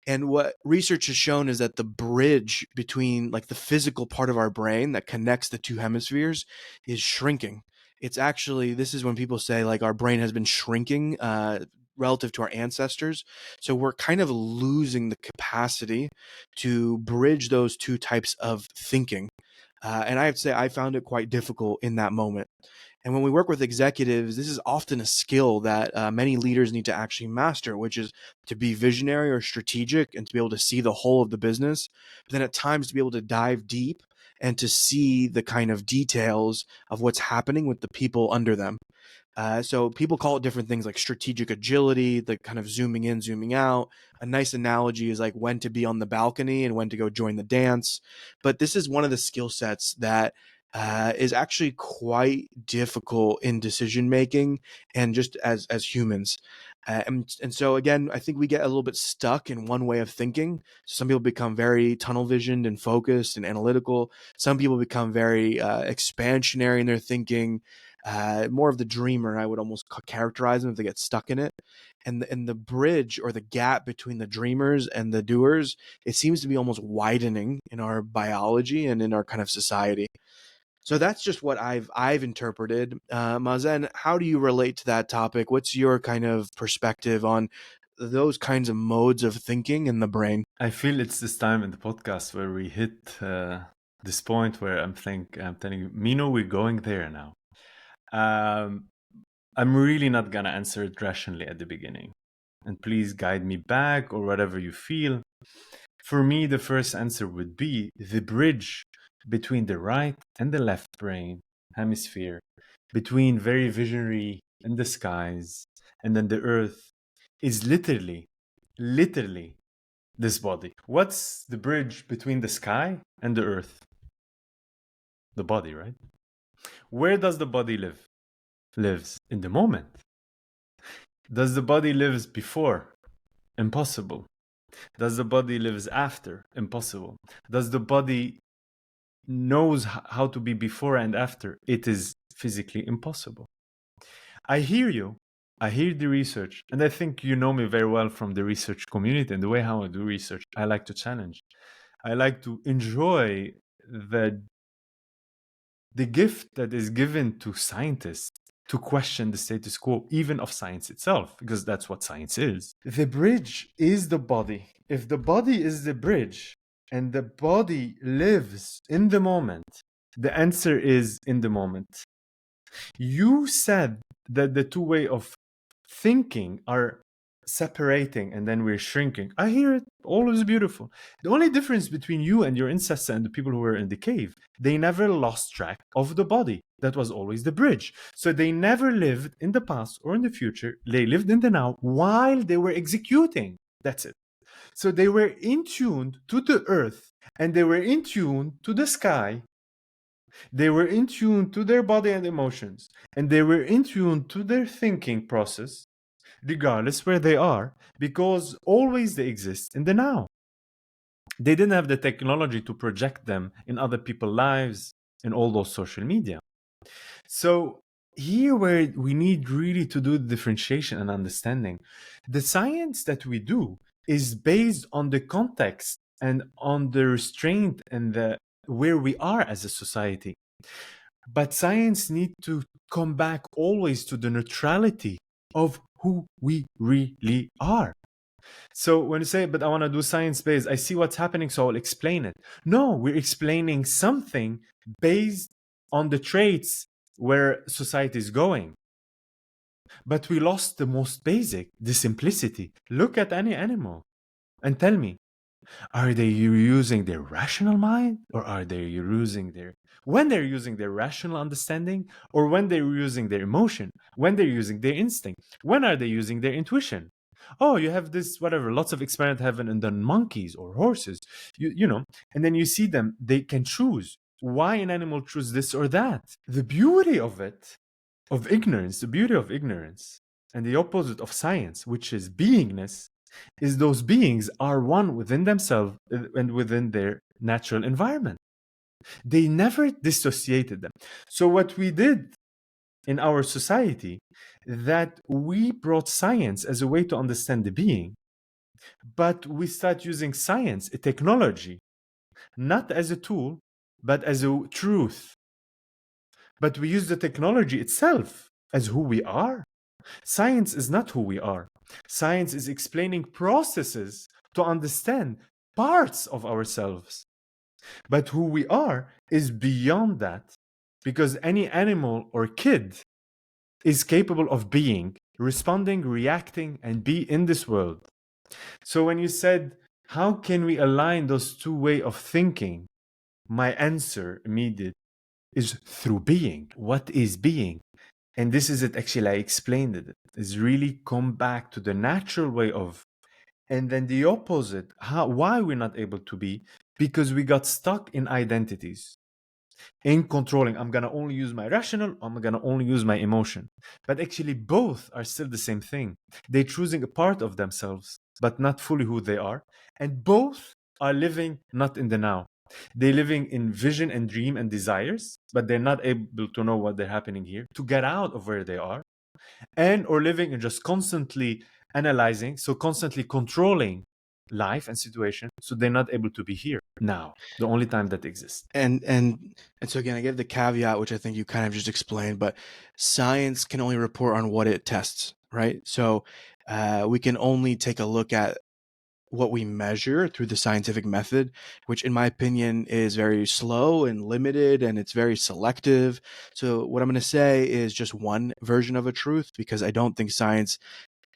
And what research has shown is that the bridge between like the physical part of our brain that connects the two hemispheres is shrinking. It's actually, this is when people say like our brain has been shrinking relative to our ancestors. So we're kind of losing the capacity to bridge those two types of thinking. And I have to say, I found it quite difficult in that moment. And when we work with executives, this is often a skill that many leaders need to actually master, which is to be visionary or strategic and to be able to see the whole of the business. But then at times to be able to dive deep and to see the kind of details of what's happening with the people under them. So people call it different things like strategic agility, the kind of zooming in, zooming out. A nice analogy is like when to be on the balcony and when to go join the dance. But this is one of the skill sets that is actually quite difficult in decision making and just as humans. And so again, I think we get a little bit stuck in one way of thinking. Some people become very tunnel visioned and focused and analytical. Some people become very expansionary in their thinking, more of the dreamer. I would almost characterize them if they get stuck in it. And the bridge or the gap between the dreamers and the doers, it seems to be almost widening in our biology and in our kind of society. So that's just what I've interpreted. Mazen, how do you relate to that topic? What's your kind of perspective on those kinds of modes of thinking in the brain?
I feel it's this time in the podcast where we hit this point where I'm telling you, Mino, we're going there now. Um, I'm really not gonna answer it rationally at the beginning, and please guide me back or whatever you feel. For me, the first answer would be the bridge between the right and the left brain hemisphere, between very visionary and the skies, and then the earth, is literally this body. What's the bridge between the sky and the earth? The body, right? Where does the body live? Lives in the moment. Does the body lives before? Impossible. Does the body lives after? Impossible. Does the body knows how to be before and after? It is physically impossible. I hear you. I hear the research, and I think you know me very well from the research community and the way how I do research. I like to challenge. I like to enjoy the gift that is given to scientists to question the status quo, even of science itself, because that's what science is. The bridge is the body. If the body is the bridge and the body lives in the moment, the answer is in the moment. You said that the two way of thinking are separating and then we're shrinking. I hear it. All is beautiful. The only difference between you and your ancestors and the people who were in the cave, they never lost track of the body. That was always the bridge. So they never lived in the past or in the future. They lived in the now while they were executing. That's it. So they were in tune to the earth, and they were in tune to the sky. They were in tune to their body and emotions, and they were in tune to their thinking process, regardless where they are, because always they exist in the now. They didn't have the technology to project them in other people's lives in all those social media. So here where we need really to do differentiation and understanding, the science that we do is based on the context and on the restraint and the where we are as a society. But science needs to come back always to the neutrality of who we really are. So when you say, but I want to do science based, I see what's happening, so I'll explain it. No, we're explaining something based on the traits where society is going. But we lost the most basic, the simplicity. Look at any animal and tell me, are they using their rational mind, or are they using their, when they're using their rational understanding, or when they're using their emotion, when they're using their instinct, when are they using their intuition? Oh, you have this, whatever, lots of experiment happen in monkeys or horses, you know, and then you see them, they can choose why an animal choose this or that. The beauty of it, of ignorance, the beauty of ignorance, and the opposite of science, which is beingness, is those beings are one within themselves and within their natural environment. They never dissociated them. So what we did in our society, that we brought science as a way to understand the being, but we start using science, a technology, not as a tool, but as a truth. But we use the technology itself as who we are. Science is not who we are. Science is explaining processes to understand parts of ourselves. But who we are is beyond that, because any animal or kid is capable of being, responding, reacting, and be in this world. So when you said, how can we align those two ways of thinking? My answer immediate is through being. What is being? And this is it, actually, I explained it, is really come back to the natural way of, and then the opposite, why we're not able to be, because we got stuck in identities, in controlling. I'm going to only use my rational, I'm going to only use my emotion. But actually, both are still the same thing. They're choosing a part of themselves, but not fully who they are. And both are living not in the now. They're living in vision and dream and desires, but they're not able to know what they're happening here, to get out of where they are, and or living in just constantly analyzing, so constantly controlling life and situation, so they're not able to be here now, the only time that exists.
And so again, I give the caveat, which I think you kind of just explained, but science can only report on what it tests, right? So we can only take a look at what we measure through the scientific method, which in my opinion is very slow and limited, and it's very selective. So what I'm going to say is just one version of a truth, because I don't think science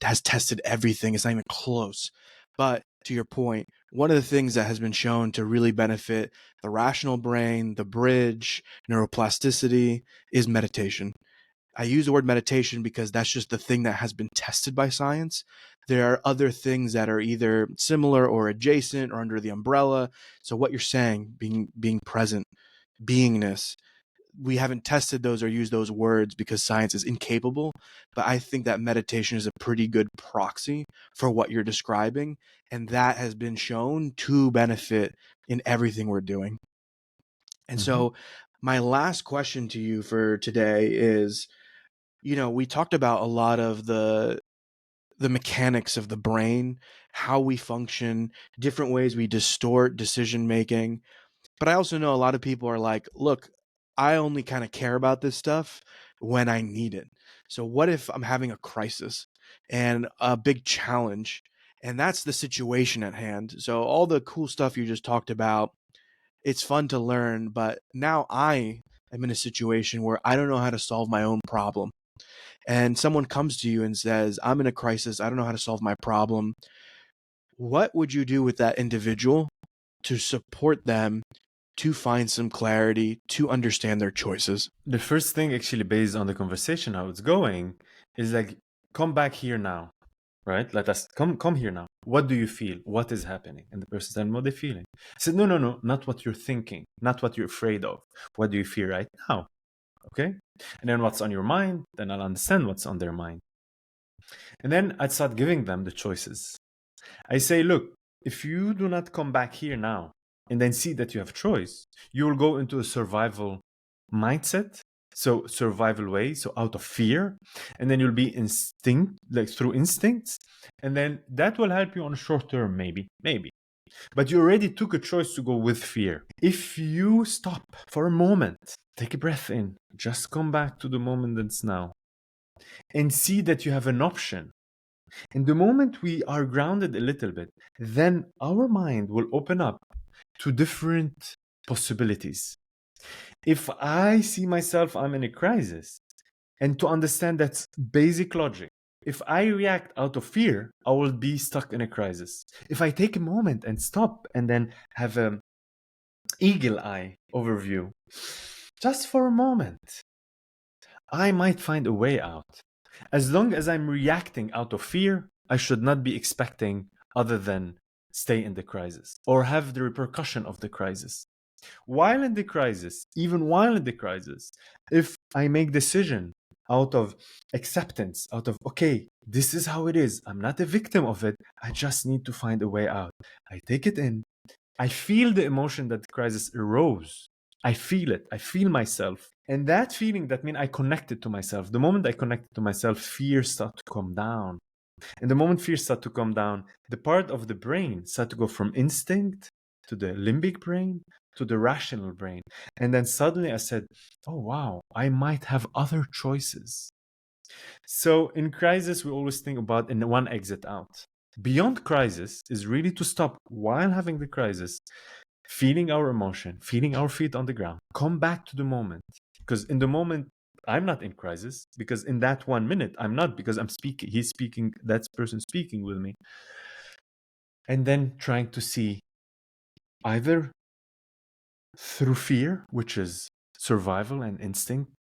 has tested everything. It's not even close. But to your point, one of the things that has been shown to really benefit the rational brain, the bridge, neuroplasticity, is meditation. I use the word meditation because that's just the thing that has been tested by science. There are other things that are either similar or adjacent or under the umbrella. So what you're saying, being present, beingness, we haven't tested those or used those words because science is incapable. But I think that meditation is a pretty good proxy for what you're describing. And that has been shown to benefit in everything we're doing. And
Mm-hmm.
so my last question to you for today is, we talked about a lot of the mechanics of the brain, how we function, different ways we distort decision making. But I also know a lot of people are like, look, I only kind of care about this stuff when I need it. So what if I'm having a crisis and a big challenge, and that's the situation at hand? So all the cool stuff you just talked about, it's fun to learn, but now I am in a situation where I don't know how to solve my own problem. And someone comes to you and says, I'm in a crisis, I don't know how to solve my problem. What would you do with that individual to support them to find some clarity, to understand their choices?
The first thing, actually, based on the conversation, how it's going, is like, come back here now, right? Let us come here now. What do you feel? What is happening? And the person said, what are they feeling? I said, no, not what you're thinking, not what you're afraid of. What do you feel right now? Okay. And then what's on your mind? Then I'll understand what's on their mind. And then I'd start giving them the choices. I say, look, if you do not come back here now and then see that you have choice, you will go into a survival mindset. So survival way, so out of fear, and then you'll be instinct, like through instincts, and then that will help you on short term, maybe. But you already took a choice to go with fear. If you stop for a moment, take a breath in, just come back to the moment that's now, and see that you have an option. And the moment we are grounded a little bit, then our mind will open up to different possibilities. If I see myself, I'm in a crisis, and to understand that's basic logic. If I react out of fear, I will be stuck in a crisis. If I take a moment and stop and then have an eagle eye overview, just for a moment, I might find a way out. As long as I'm reacting out of fear, I should not be expecting other than stay in the crisis or have the repercussion of the crisis. While in the crisis, even while in the crisis, if I make decision out of acceptance, out of, okay, this is how it is, I'm not a victim of it, I just need to find a way out. I take it in, I feel the emotion that the crisis arose. I feel it. I feel myself. And that feeling, that means I connected to myself. The moment I connected to myself, fear started to come down. And the moment fear started to come down, the part of the brain started to go from instinct to the limbic brain to the rational brain. And then suddenly I said, oh, wow, I might have other choices. So in crisis, we always think about in one exit out. Beyond crisis is really to stop while having the crisis, feeling our emotion, feeling our feet on the ground, come back to the moment. Because in the moment, I'm not in crisis, because in that 1 minute, I'm not, because I'm speaking, he's speaking, that person speaking with me. And then trying to see either through fear, which is survival and instinct,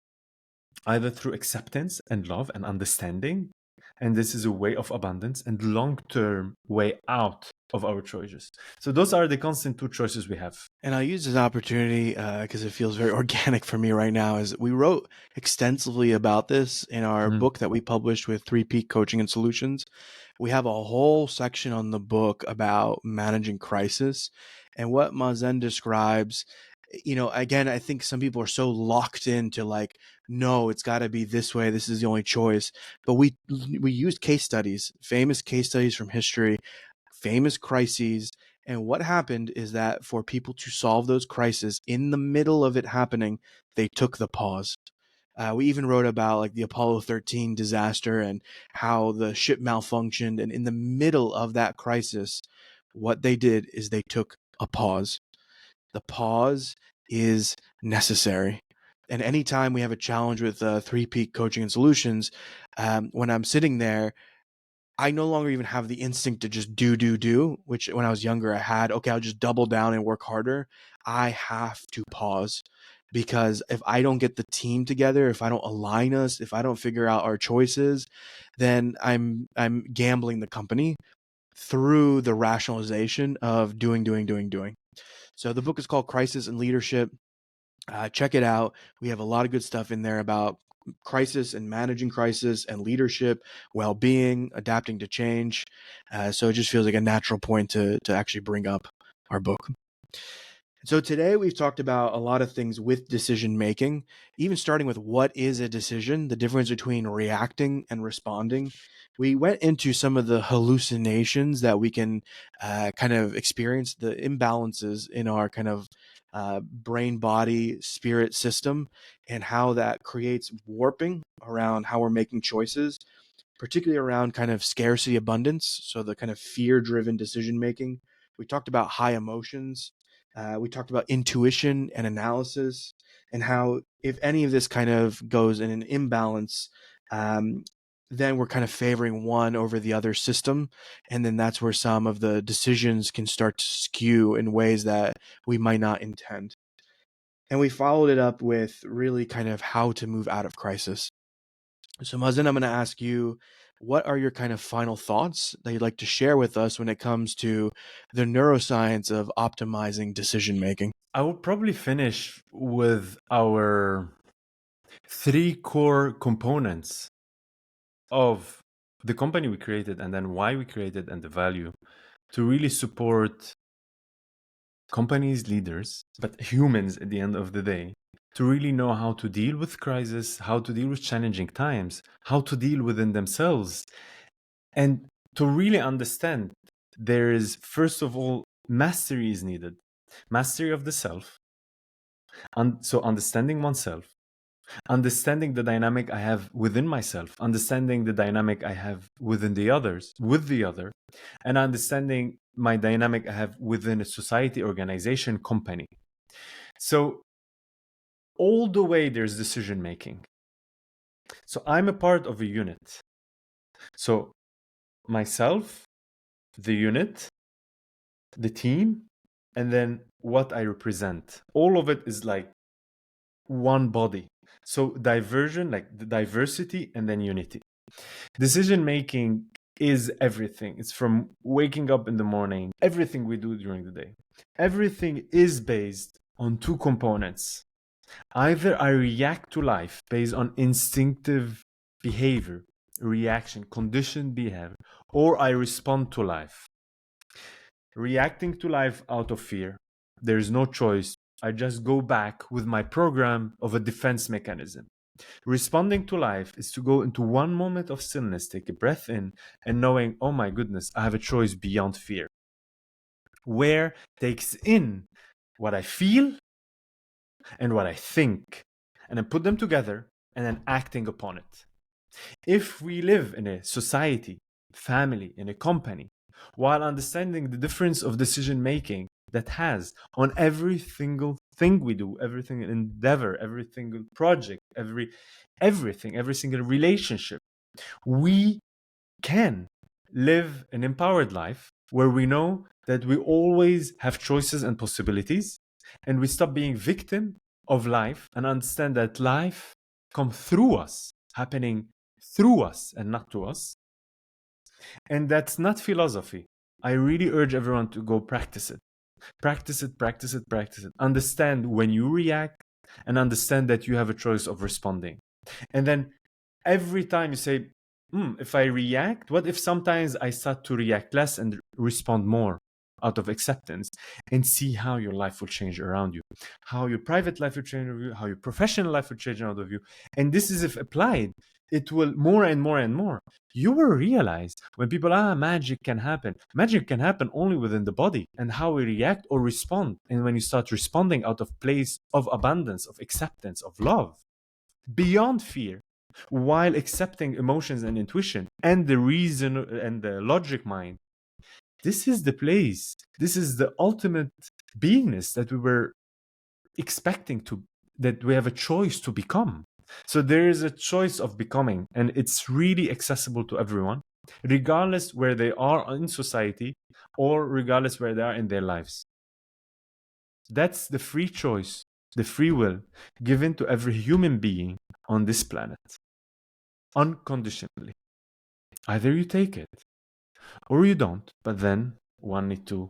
either through acceptance and love and understanding. And this is a way of abundance and long-term way out of our choices. So those are the constant two choices we have.
And I'll use this opportunity because it feels very organic for me right now. Is we wrote extensively about this in our book that we published with 3 Peak Coaching and Solutions. We have a whole section on the book about managing crisis, and what Mazen describes. Again, I think some people are so locked into like, no, it's got to be this way. This is the only choice. But we used case studies, famous case studies from history, famous crises. And what happened is that for people to solve those crises in the middle of it happening, they took the pause. We even wrote about like the Apollo 13 disaster and how the ship malfunctioned. And in the middle of that crisis, what they did is they took a pause. The pause is necessary. And anytime we have a challenge with 3 Peak Coaching and Solutions, when I'm sitting there, I no longer even have the instinct to just do, which when I was younger I had. Okay, I'll just double down and work harder. I have to pause, because if I don't get the team together, if I don't align us, if I don't figure out our choices, then I'm gambling the company through the rationalization of doing. So the book is called Crisis and Leadership. Check it out. We have a lot of good stuff in there about crisis and managing crisis and leadership, well-being, adapting to change. So it just feels like a natural point to actually bring up our book. So today we've talked about a lot of things with decision making, even starting with what is a decision, the difference between reacting and responding. We went into some of the hallucinations that we can kind of experience, the imbalances in our kind of brain, body, spirit system, and how that creates warping around how we're making choices, particularly around kind of scarcity abundance. So the kind of fear driven decision making. We talked about high emotions. We talked about intuition and analysis, and how if any of this kind of goes in an imbalance, then we're kind of favoring one over the other system. And then that's where some of the decisions can start to skew in ways that we might not intend. And we followed it up with really kind of how to move out of crisis. So, Mazen, I'm going to ask you, what are your kind of final thoughts that you'd like to share with us when it comes to the neuroscience of optimizing decision making?
I will probably finish with our three core components of the company we created, and then why we created, and the value to really support companies, leaders, but humans at the end of the day, to really know how to deal with crisis, how to deal with challenging times, how to deal within themselves, and to really understand there is, first of all, mastery is needed. Mastery of the self. And so understanding oneself, understanding the dynamic I have within myself, understanding the dynamic I have within the others, with the other, and understanding my dynamic I have within a society, organization, company. So all the way there's decision making. So I'm a part of a unit. So myself, the unit, the team, and then what I represent. All of it is like one body. So diversion, like the diversity, and then unity. Decision making is everything. It's from waking up in the morning, everything we do during the day. Everything is based on two components. Either I react to life based on instinctive behavior, reaction, conditioned behavior, or I respond to life. Reacting to life out of fear, there is no choice. I just go back with my program of a defense mechanism. Responding to life is to go into one moment of stillness, take a breath in, and knowing, oh my goodness, I have a choice beyond fear. Where takes in what I feel and what I think, and then put them together and then acting upon it. If we live in a society, family, in a company, while understanding the difference of decision making that has on every single thing we do, every single endeavor, every single project, everything, every single relationship, we can live an empowered life where we know that we always have choices and possibilities, and we stop being victim of life and understand that life comes through us, happening through us and not to us. And that's not philosophy. I really urge everyone to go practice it. Practice it, practice it, practice it. Understand when you react and understand that you have a choice of responding. And then every time you say, if I react, what if sometimes I start to react less and respond more out of acceptance, and see how your life will change around you, how your private life will change around you, how your professional life will change around you. And this is, if applied, it will more and more and more. You will realize when people, magic can happen. Magic can happen only within the body and how we react or respond. And when you start responding out of place of abundance, of acceptance, of love, beyond fear, while accepting emotions and intuition and the reason and the logic mind, this is the place, this is the ultimate beingness that we were expecting to, that we have a choice to become. So there is a choice of becoming, and it's really accessible to everyone, regardless where they are in society or regardless where they are in their lives. That's the free choice, the free will given to every human being on this planet, unconditionally. Either you take it or you don't, but then one need to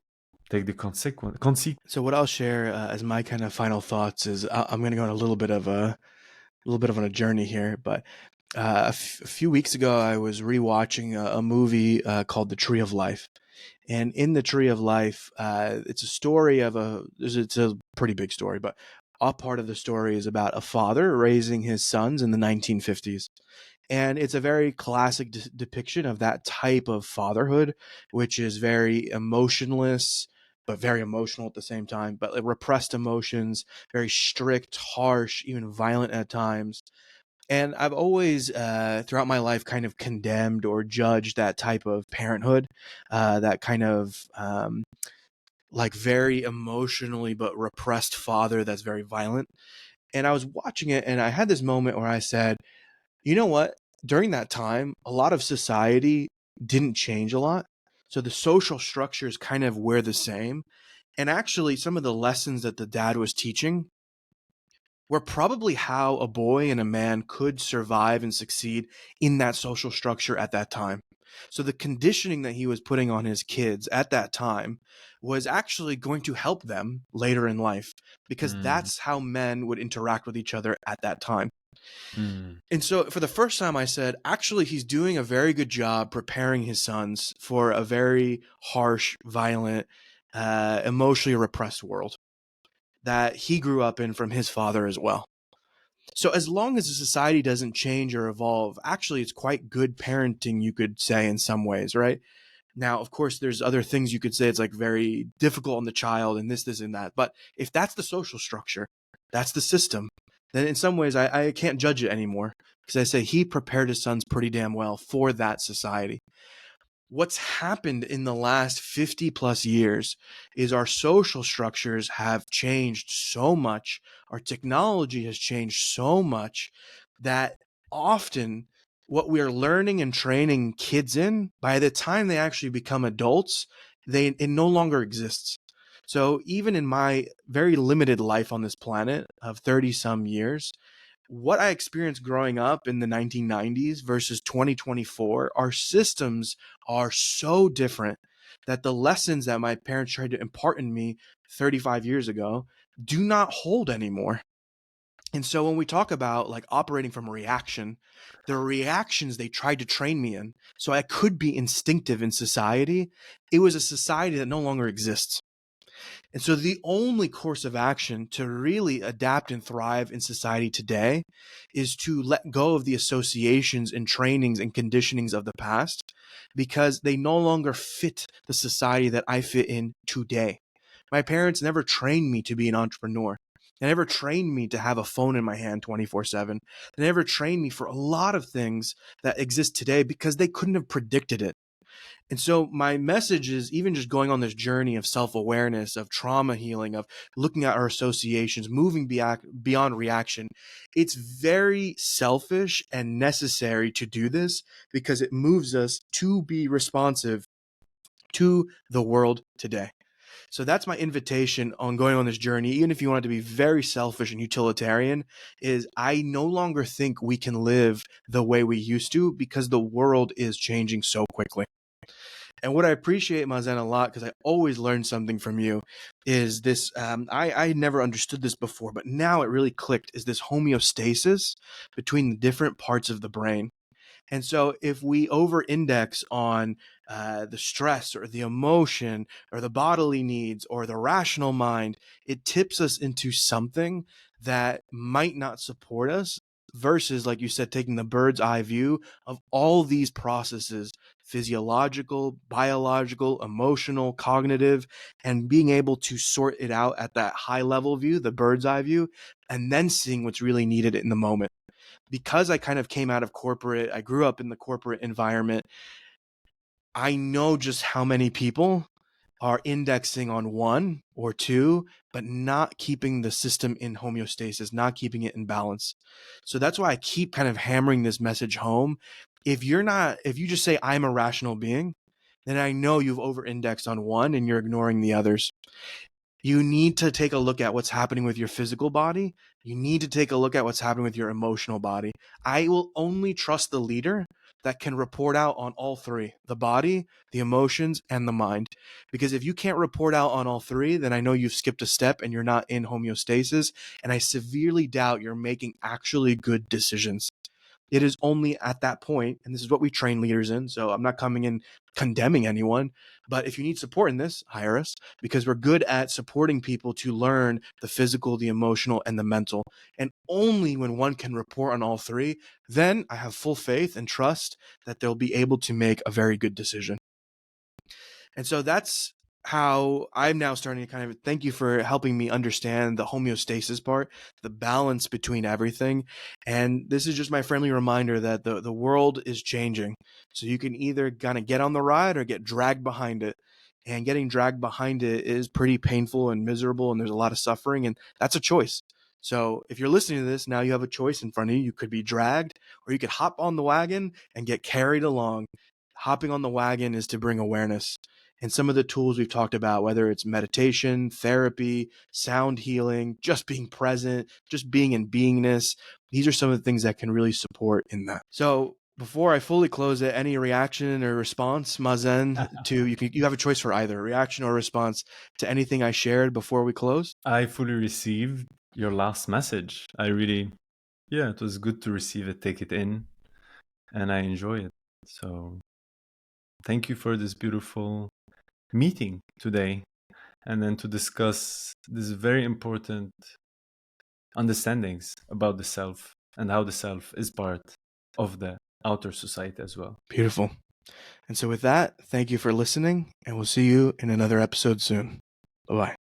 take the consequence.
So, what I'll share as my kind of final thoughts is I'm going to go on a little bit of on a journey here. But a few weeks ago, I was rewatching a movie called The Tree of Life. And in The Tree of Life, it's a story of it's a pretty big story, but a part of the story is about a father raising his sons in the 1950s. And it's a very classic depiction of that type of fatherhood, which is very emotionless, but very emotional at the same time, but like repressed emotions, very strict, harsh, even violent at times. And I've always, throughout my life, kind of condemned or judged that type of parenthood, that kind of like very emotionally but repressed father that's very violent. And I was watching it and I had this moment where I said, you know what? During that time, a lot of society didn't change a lot. So the social structures kind of were the same. And actually, some of the lessons that the dad was teaching were probably how a boy and a man could survive and succeed in that social structure at that time. So the conditioning that he was putting on his kids at that time was actually going to help them later in life, because
Mm,
that's how men would interact with each other at that time.
mm,
And so for the first time, I said, actually, he's doing a very good job preparing his sons for a very harsh, violent, emotionally repressed world that he grew up in from his father as well. So as long as the society doesn't change or evolve, actually, it's quite good parenting, you could say, in some ways, right? Now, of course, there's other things you could say. It's like very difficult on the child and this, and that. But if that's the social structure, that's the system, then in some ways I can't judge it anymore, because I say he prepared his sons pretty damn well for that society. What's happened in the last 50 plus years is our social structures have changed so much. Our technology has changed so much that often what we are learning and training kids in, by the time they actually become adults, it no longer exists. So even in my very limited life on this planet of 30 some years, what I experienced growing up in the 1990s versus 2024, our systems are so different that the lessons that my parents tried to impart in me 35 years ago do not hold anymore. And so when we talk about like operating from reaction, the reactions they tried to train me in, so I could be instinctive in society, it was a society that no longer exists. And so the only course of action to really adapt and thrive in society today is to let go of the associations and trainings and conditionings of the past, because they no longer fit the society that I fit in today. My parents never trained me to be an entrepreneur. They never trained me to have a phone in my hand 24/7. They never trained me for a lot of things that exist today because they couldn't have predicted it. And so my message is, even just going on this journey of self-awareness, of trauma healing, of looking at our associations, moving beyond reaction. It's very selfish and necessary to do this, because it moves us to be responsive to the world today. So that's my invitation on going on this journey, even if you want it to be very selfish and utilitarian, is I no longer think we can live the way we used to, because the world is changing so quickly. And what I appreciate, Mazen, a lot, because I always learn something from you, is this. I never understood this before, but now it really clicked, is this homeostasis between the different parts of the brain. And so, if we over index on the stress or the emotion or the bodily needs or the rational mind, it tips us into something that might not support us, versus, like you said, taking the bird's eye view of all these processes: physiological, biological, emotional, cognitive, and being able to sort it out at that high level view, the bird's eye view, and then seeing what's really needed in the moment. Because I kind of came out of corporate, I grew up in the corporate environment, I know just how many people are indexing on one or two, but not keeping the system in homeostasis, not keeping it in balance. So that's why I keep kind of hammering this message home. If you just say I'm a rational being, then I know you've over indexed on one and you're ignoring the others. You need to take a look at what's happening with your physical body. You need to take a look at what's happening with your emotional body. I will only trust the leader that can report out on all three: the body, the emotions, and the mind. Because if you can't report out on all three, then I know you've skipped a step and you're not in homeostasis. And I severely doubt you're making actually good decisions. It is only at that point, and this is what we train leaders in. So I'm not coming in condemning anyone, but if you need support in this, hire us, because we're good at supporting people to learn the physical, the emotional, and the mental. And only when one can report on all three, then I have full faith and trust that they'll be able to make a very good decision. And so that's how I'm now starting to kind of thank you for helping me understand the homeostasis part, the balance between everything. And this is just my friendly reminder that the world is changing. So you can either kind of get on the ride or get dragged behind it. And getting dragged behind it is pretty painful and miserable, and there's a lot of suffering, and that's a choice. So if you're listening to this, now you have a choice in front of you. You could be dragged, or you could hop on the wagon and get carried along. Hopping on the wagon is to bring awareness. And some of the tools we've talked about, whether it's meditation, therapy, sound healing, just being present, just being in beingness, these are some of the things that can really support in that. So before I fully close it, any reaction or response, Mazen, to you have a choice for either a reaction or response to anything I shared before we close?
I fully received your last message. It was good to receive it, take it in, and I enjoy it. So thank you for this beautiful meeting today, and then to discuss these very important understandings about the self and how the self is part of the outer society as well.
Beautiful. And so with that, thank you for listening, and we'll see you in another episode soon. Bye-bye.